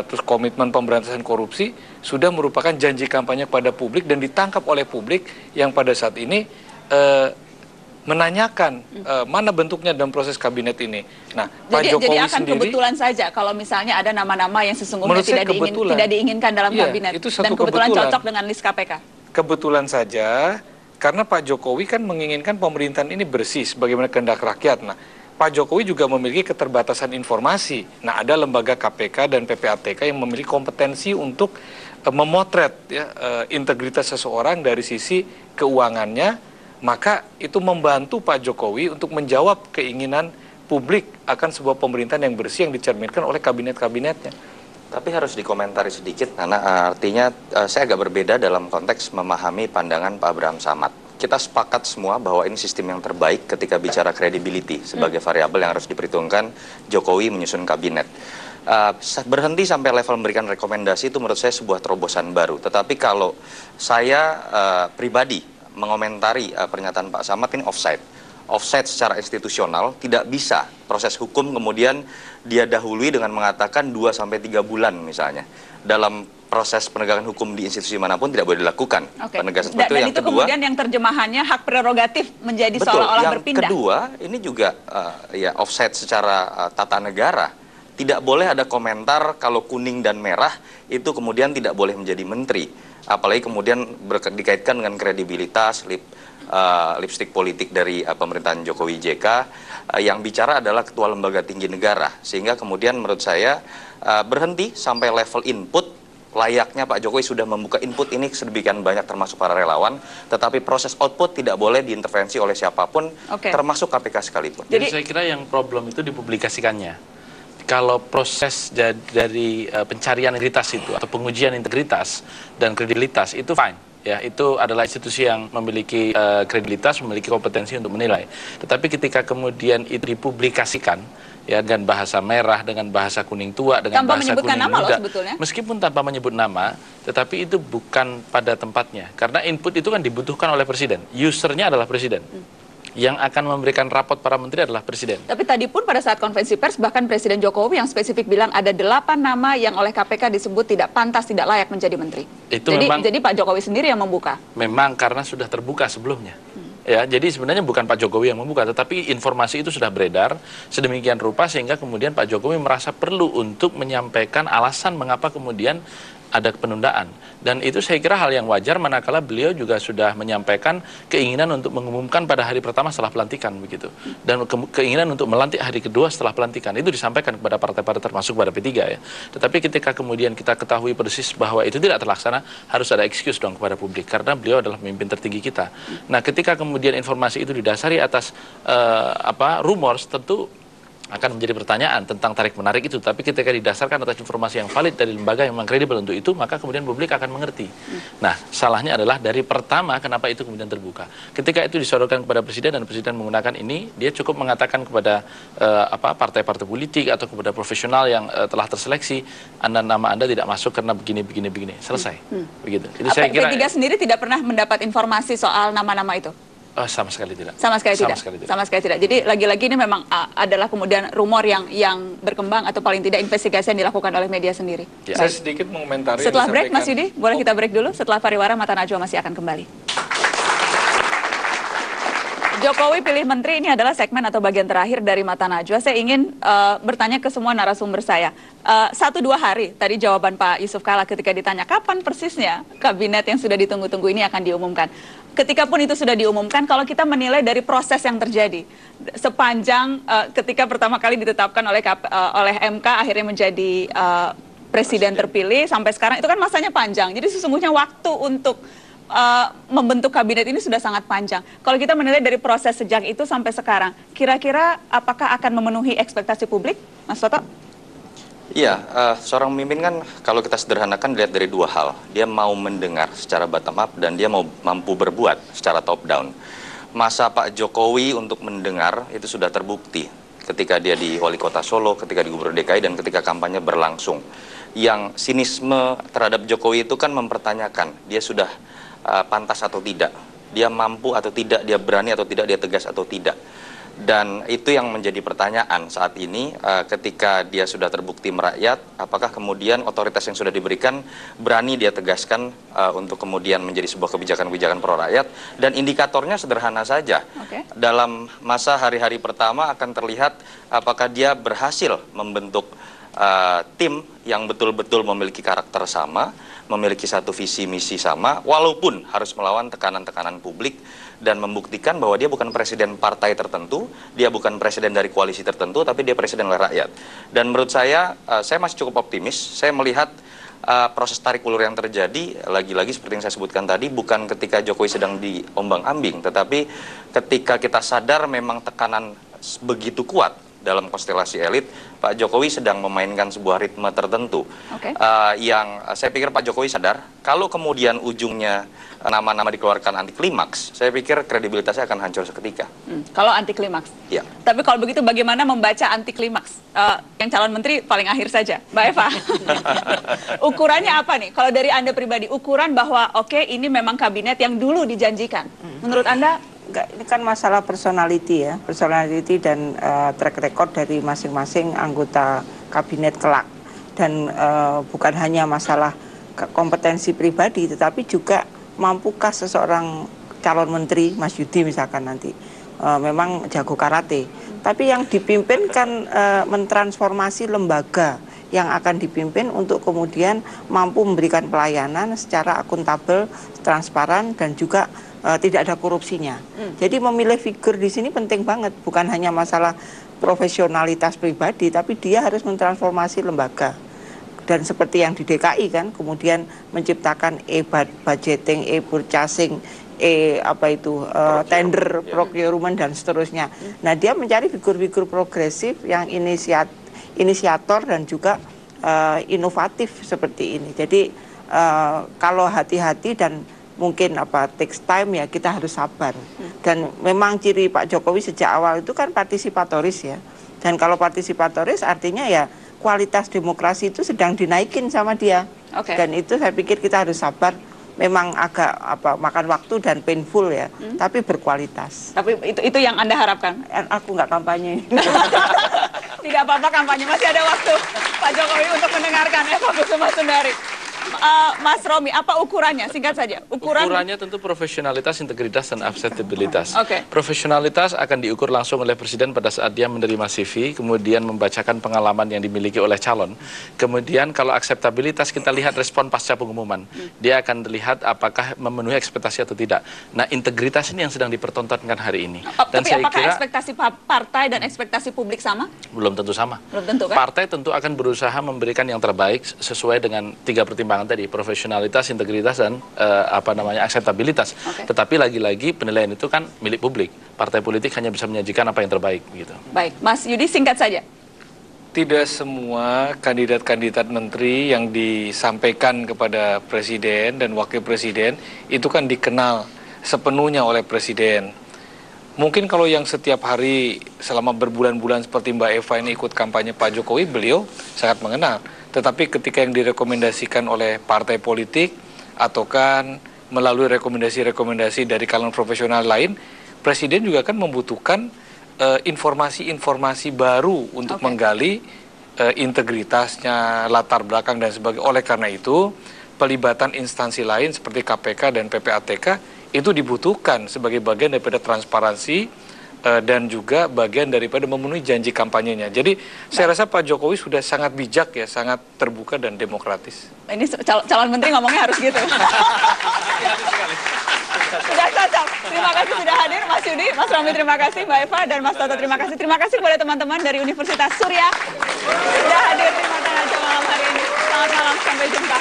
Speaker 8: terus komitmen pemberantasan korupsi sudah merupakan janji kampanye kepada publik dan ditangkap oleh publik yang pada saat ini menanyakan mana bentuknya dalam proses kabinet ini. Nah, Pak Jokowi
Speaker 1: jadi akan
Speaker 8: sendiri,
Speaker 1: kebetulan saja kalau misalnya ada nama-nama yang sesungguhnya tidak diinginkan dalam kabinet
Speaker 8: itu
Speaker 1: dan kebetulan cocok dengan list KPK.
Speaker 8: Kebetulan saja karena Pak Jokowi kan menginginkan pemerintahan ini bersih sebagaimana kehendak rakyat. Nah, Pak Jokowi juga memiliki keterbatasan informasi. Nah, ada lembaga KPK dan PPATK yang memiliki kompetensi untuk memotret ya, integritas seseorang dari sisi keuangannya. Maka itu membantu Pak Jokowi untuk menjawab keinginan publik akan sebuah pemerintahan yang bersih yang dicerminkan oleh kabinet-kabinetnya.
Speaker 5: Tapi harus dikomentari sedikit karena artinya saya agak berbeda dalam konteks memahami pandangan Pak Abraham Samad. Kita sepakat semua bahwa ini sistem yang terbaik ketika bicara credibility sebagai variabel yang harus diperhitungkan Jokowi menyusun kabinet. Berhenti sampai level memberikan rekomendasi itu menurut saya sebuah terobosan baru. Tetapi kalau saya pribadi mengomentari pernyataan Pak Samad, ini offside secara institusional, tidak bisa proses hukum kemudian dia dahului dengan mengatakan 2-3 bulan misalnya. Dalam proses penegakan hukum di institusi manapun tidak boleh dilakukan. Penegasan seperti itu.
Speaker 1: Dan
Speaker 5: Yang
Speaker 1: itu
Speaker 5: kedua,
Speaker 1: kemudian yang terjemahannya hak prerogatif menjadi
Speaker 5: betul,
Speaker 1: seolah-olah
Speaker 5: yang
Speaker 1: berpindah.
Speaker 5: kedua, ini juga ya offset secara tata negara. Tidak boleh ada komentar kalau kuning dan merah itu kemudian tidak boleh menjadi menteri. Apalagi kemudian dikaitkan dengan kredibilitas, lipstik politik dari pemerintahan Jokowi JK. Yang bicara adalah ketua lembaga tinggi negara. Sehingga kemudian menurut saya berhenti sampai level input. Layaknya Pak Jokowi sudah membuka input ini sedemikian banyak termasuk para relawan, tetapi proses output tidak boleh diintervensi oleh siapapun, termasuk KPK sekalipun.
Speaker 4: Jadi saya kira yang problem itu dipublikasikannya. Kalau proses dari pencarian integritas itu atau pengujian integritas dan kredibilitas itu fine. Ya, itu adalah institusi yang memiliki kredibilitas, memiliki kompetensi untuk menilai. Tetapi ketika kemudian itu dipublikasikan, ya, dengan bahasa merah, dengan bahasa kuning tua, dengan
Speaker 1: tanpa
Speaker 4: bahasa
Speaker 1: menyebutkan
Speaker 4: kuning
Speaker 1: nama
Speaker 4: muda,
Speaker 1: loh sebetulnya.
Speaker 4: meskipun tanpa menyebut nama, tetapi itu bukan pada tempatnya. Karena input itu kan dibutuhkan oleh presiden. Usernya adalah presiden. Yang akan memberikan rapot para menteri adalah presiden.
Speaker 1: Tapi tadi pun pada saat konferensi pers, bahkan Presiden Jokowi yang spesifik bilang ada 8 nama yang oleh KPK disebut tidak pantas, tidak layak menjadi menteri.
Speaker 4: Itu
Speaker 1: jadi Pak Jokowi sendiri yang membuka.
Speaker 4: Memang karena sudah terbuka sebelumnya. Ya, jadi sebenarnya bukan Pak Jokowi yang membuka, tetapi informasi itu sudah beredar sedemikian rupa sehingga kemudian Pak Jokowi merasa perlu untuk menyampaikan alasan mengapa kemudian ada penundaan. Dan itu saya kira hal yang wajar manakala beliau juga sudah menyampaikan keinginan untuk mengumumkan pada hari pertama setelah pelantikan begitu. Dan keinginan untuk melantik hari kedua setelah pelantikan. Itu disampaikan kepada partai-partai termasuk pada P3 ya. Tetapi ketika kemudian kita ketahui persis bahwa itu tidak terlaksana, harus ada excuse dong kepada publik karena beliau adalah pemimpin tertinggi kita. Nah, ketika kemudian informasi itu didasari atas rumors, tentu akan menjadi pertanyaan tentang tarik-menarik itu. Tapi ketika didasarkan atas informasi yang valid dari lembaga yang memang kredibel untuk itu, maka kemudian publik akan mengerti. Nah, salahnya adalah dari pertama kenapa itu kemudian terbuka. Ketika itu disodorkan kepada presiden dan presiden menggunakan ini, dia cukup mengatakan kepada partai-partai politik atau kepada profesional yang telah terseleksi, nama Anda tidak masuk karena begini. Selesai. Begitu. Jadi saya kira
Speaker 1: P3 sendiri tidak pernah mendapat informasi soal nama-nama itu?
Speaker 4: Sama sekali tidak.
Speaker 1: Sama sekali tidak. Jadi lagi-lagi ini memang adalah kemudian rumor yang berkembang atau paling tidak investigasi yang dilakukan oleh media sendiri.
Speaker 8: Ya. Saya sedikit mengomentari.
Speaker 1: Setelah break, Mas Yudi, boleh kita break dulu. Setelah Pariwara, Mata Najwa masih akan kembali. Jokowi pilih menteri ini adalah segmen atau bagian terakhir dari Mata Najwa. Saya ingin bertanya ke semua narasumber saya. 1-2 hari tadi jawaban Pak Yusuf Kalla ketika ditanya kapan persisnya kabinet yang sudah ditunggu-tunggu ini akan diumumkan. Ketika pun itu sudah diumumkan, kalau kita menilai dari proses yang terjadi sepanjang ketika pertama kali ditetapkan oleh MK akhirnya menjadi presiden terpilih sampai sekarang, itu kan masanya panjang. Jadi sesungguhnya waktu untuk membentuk kabinet ini sudah sangat panjang. Kalau kita menilai dari proses sejak itu sampai sekarang, kira-kira apakah akan memenuhi ekspektasi publik, Mas Toto?
Speaker 5: Iya, seorang pemimpin kan kalau kita sederhanakan dilihat dari dua hal. Dia mau mendengar secara bottom up dan dia mau mampu berbuat secara top down. Masa Pak Jokowi untuk mendengar itu sudah terbukti ketika dia di Wali Kota Solo, ketika di Gubernur DKI, dan ketika kampanye berlangsung. Yang sinisme terhadap Jokowi itu kan mempertanyakan dia sudah pantas atau tidak, dia mampu atau tidak, dia berani atau tidak, dia tegas atau tidak. Dan itu yang menjadi pertanyaan saat ini ketika dia sudah terbukti merakyat, apakah kemudian otoritas yang sudah diberikan berani dia tegaskan untuk kemudian menjadi sebuah kebijakan-kebijakan pro rakyat. Dan indikatornya sederhana saja. Dalam masa hari-hari pertama akan terlihat apakah dia berhasil membentuk tim yang betul-betul memiliki karakter sama, memiliki satu visi misi sama, walaupun harus melawan tekanan-tekanan publik dan membuktikan bahwa dia bukan presiden partai tertentu, dia bukan presiden dari koalisi tertentu, tapi dia presiden oleh rakyat. Dan menurut saya masih cukup optimis. Saya melihat proses tarik ulur yang terjadi, lagi-lagi seperti yang saya sebutkan tadi, bukan ketika Jokowi sedang diombang-ambing, tetapi ketika kita sadar memang tekanan begitu kuat dalam konstelasi elit, Pak Jokowi sedang memainkan sebuah ritme tertentu. Yang saya pikir Pak Jokowi sadar, kalau kemudian ujungnya nama-nama dikeluarkan anti klimaks, saya pikir kredibilitasnya akan hancur seketika.
Speaker 1: Kalau anti klimaks?
Speaker 5: Ya.
Speaker 1: Tapi kalau begitu bagaimana membaca anti klimaks? Yang calon menteri paling akhir saja, Mbak Eva. Ukurannya apa nih? Kalau dari Anda pribadi, ukuran bahwa ini memang kabinet yang dulu dijanjikan. Menurut Anda?
Speaker 6: Enggak, ini kan masalah personality ya, personality dan track record dari masing-masing anggota kabinet kelak. Dan bukan hanya masalah kompetensi pribadi, tetapi juga mampukah seseorang calon menteri, Mas Yudi misalkan nanti, memang jago karate. Tapi yang dipimpin kan mentransformasi lembaga yang akan dipimpin untuk kemudian mampu memberikan pelayanan secara akuntabel, transparan, dan juga tidak ada korupsinya. Jadi memilih figur di sini penting banget, bukan hanya masalah profesionalitas pribadi, tapi dia harus mentransformasi lembaga. Dan seperti yang di DKI kan, kemudian menciptakan e-budgeting, e-purchasing, tender, procurement, dan seterusnya. Nah, dia mencari figur-figur progresif yang inisiator dan juga inovatif seperti ini. Jadi kalau hati-hati dan mungkin takes time, ya kita harus sabar. Dan memang ciri Pak Jokowi sejak awal itu kan partisipatoris ya. Dan kalau partisipatoris artinya ya kualitas demokrasi itu sedang dinaikin sama dia. Dan itu saya pikir kita harus sabar. Memang agak makan waktu dan painful ya, tapi berkualitas.
Speaker 1: Tapi itu yang Anda harapkan?
Speaker 6: Aku nggak kampanye.
Speaker 1: Tidak apa-apa kampanye, masih ada waktu Pak Jokowi untuk mendengarkan Eva Kusuma Sundari. Mas Romi, apa ukurannya? Singkat saja.
Speaker 4: Ukurannya tentu profesionalitas, integritas, dan akseptabilitas. Profesionalitas akan diukur langsung oleh Presiden pada saat dia menerima CV, kemudian membacakan pengalaman yang dimiliki oleh calon. Kemudian kalau akseptabilitas, kita lihat respon pasca pengumuman. Dia akan dilihat apakah memenuhi ekspektasi atau tidak. Nah, integritas ini yang sedang dipertontonkan hari ini.
Speaker 1: Dan tapi apakah ekspektasi partai dan ekspektasi publik sama?
Speaker 4: Belum tentu sama.
Speaker 1: Belum tentu kan?
Speaker 4: Partai tentu akan berusaha memberikan yang terbaik sesuai dengan 3 pertimbangan tadi, profesionalitas, integritas, dan akseptabilitas. Tetapi lagi-lagi penilaian itu kan milik publik. Partai politik hanya bisa menyajikan apa yang terbaik gitu.
Speaker 1: Baik, Mas Yudi, singkat saja.
Speaker 8: Tidak semua kandidat-kandidat menteri yang disampaikan kepada presiden dan wakil presiden itu kan dikenal sepenuhnya oleh presiden. Mungkin kalau yang setiap hari selama berbulan-bulan seperti Mbak Eva ini ikut kampanye Pak Jokowi, beliau sangat mengenal. Tetapi ketika yang direkomendasikan oleh partai politik atau kan melalui rekomendasi-rekomendasi dari kalangan profesional lain, Presiden juga kan membutuhkan informasi-informasi baru untuk menggali integritasnya, latar belakang, dan sebagainya. Oleh karena itu, pelibatan instansi lain seperti KPK dan PPATK itu dibutuhkan sebagai bagian daripada transparansi dan juga bagian daripada memenuhi janji kampanyenya. Jadi saya rasa Pak Jokowi sudah sangat bijak ya, sangat terbuka dan demokratis.
Speaker 1: Ini calon menteri ngomongnya harus gitu. Sudah cocok. Terima kasih sudah hadir Mas Yudi, Mas Romi terima kasih, Mbak Eva, dan Mas Toto terima kasih. Terima kasih kepada teman-teman dari Universitas Surya sudah hadir di Mata Najwa malam hari ini. Selamat malam, sampai jumpa.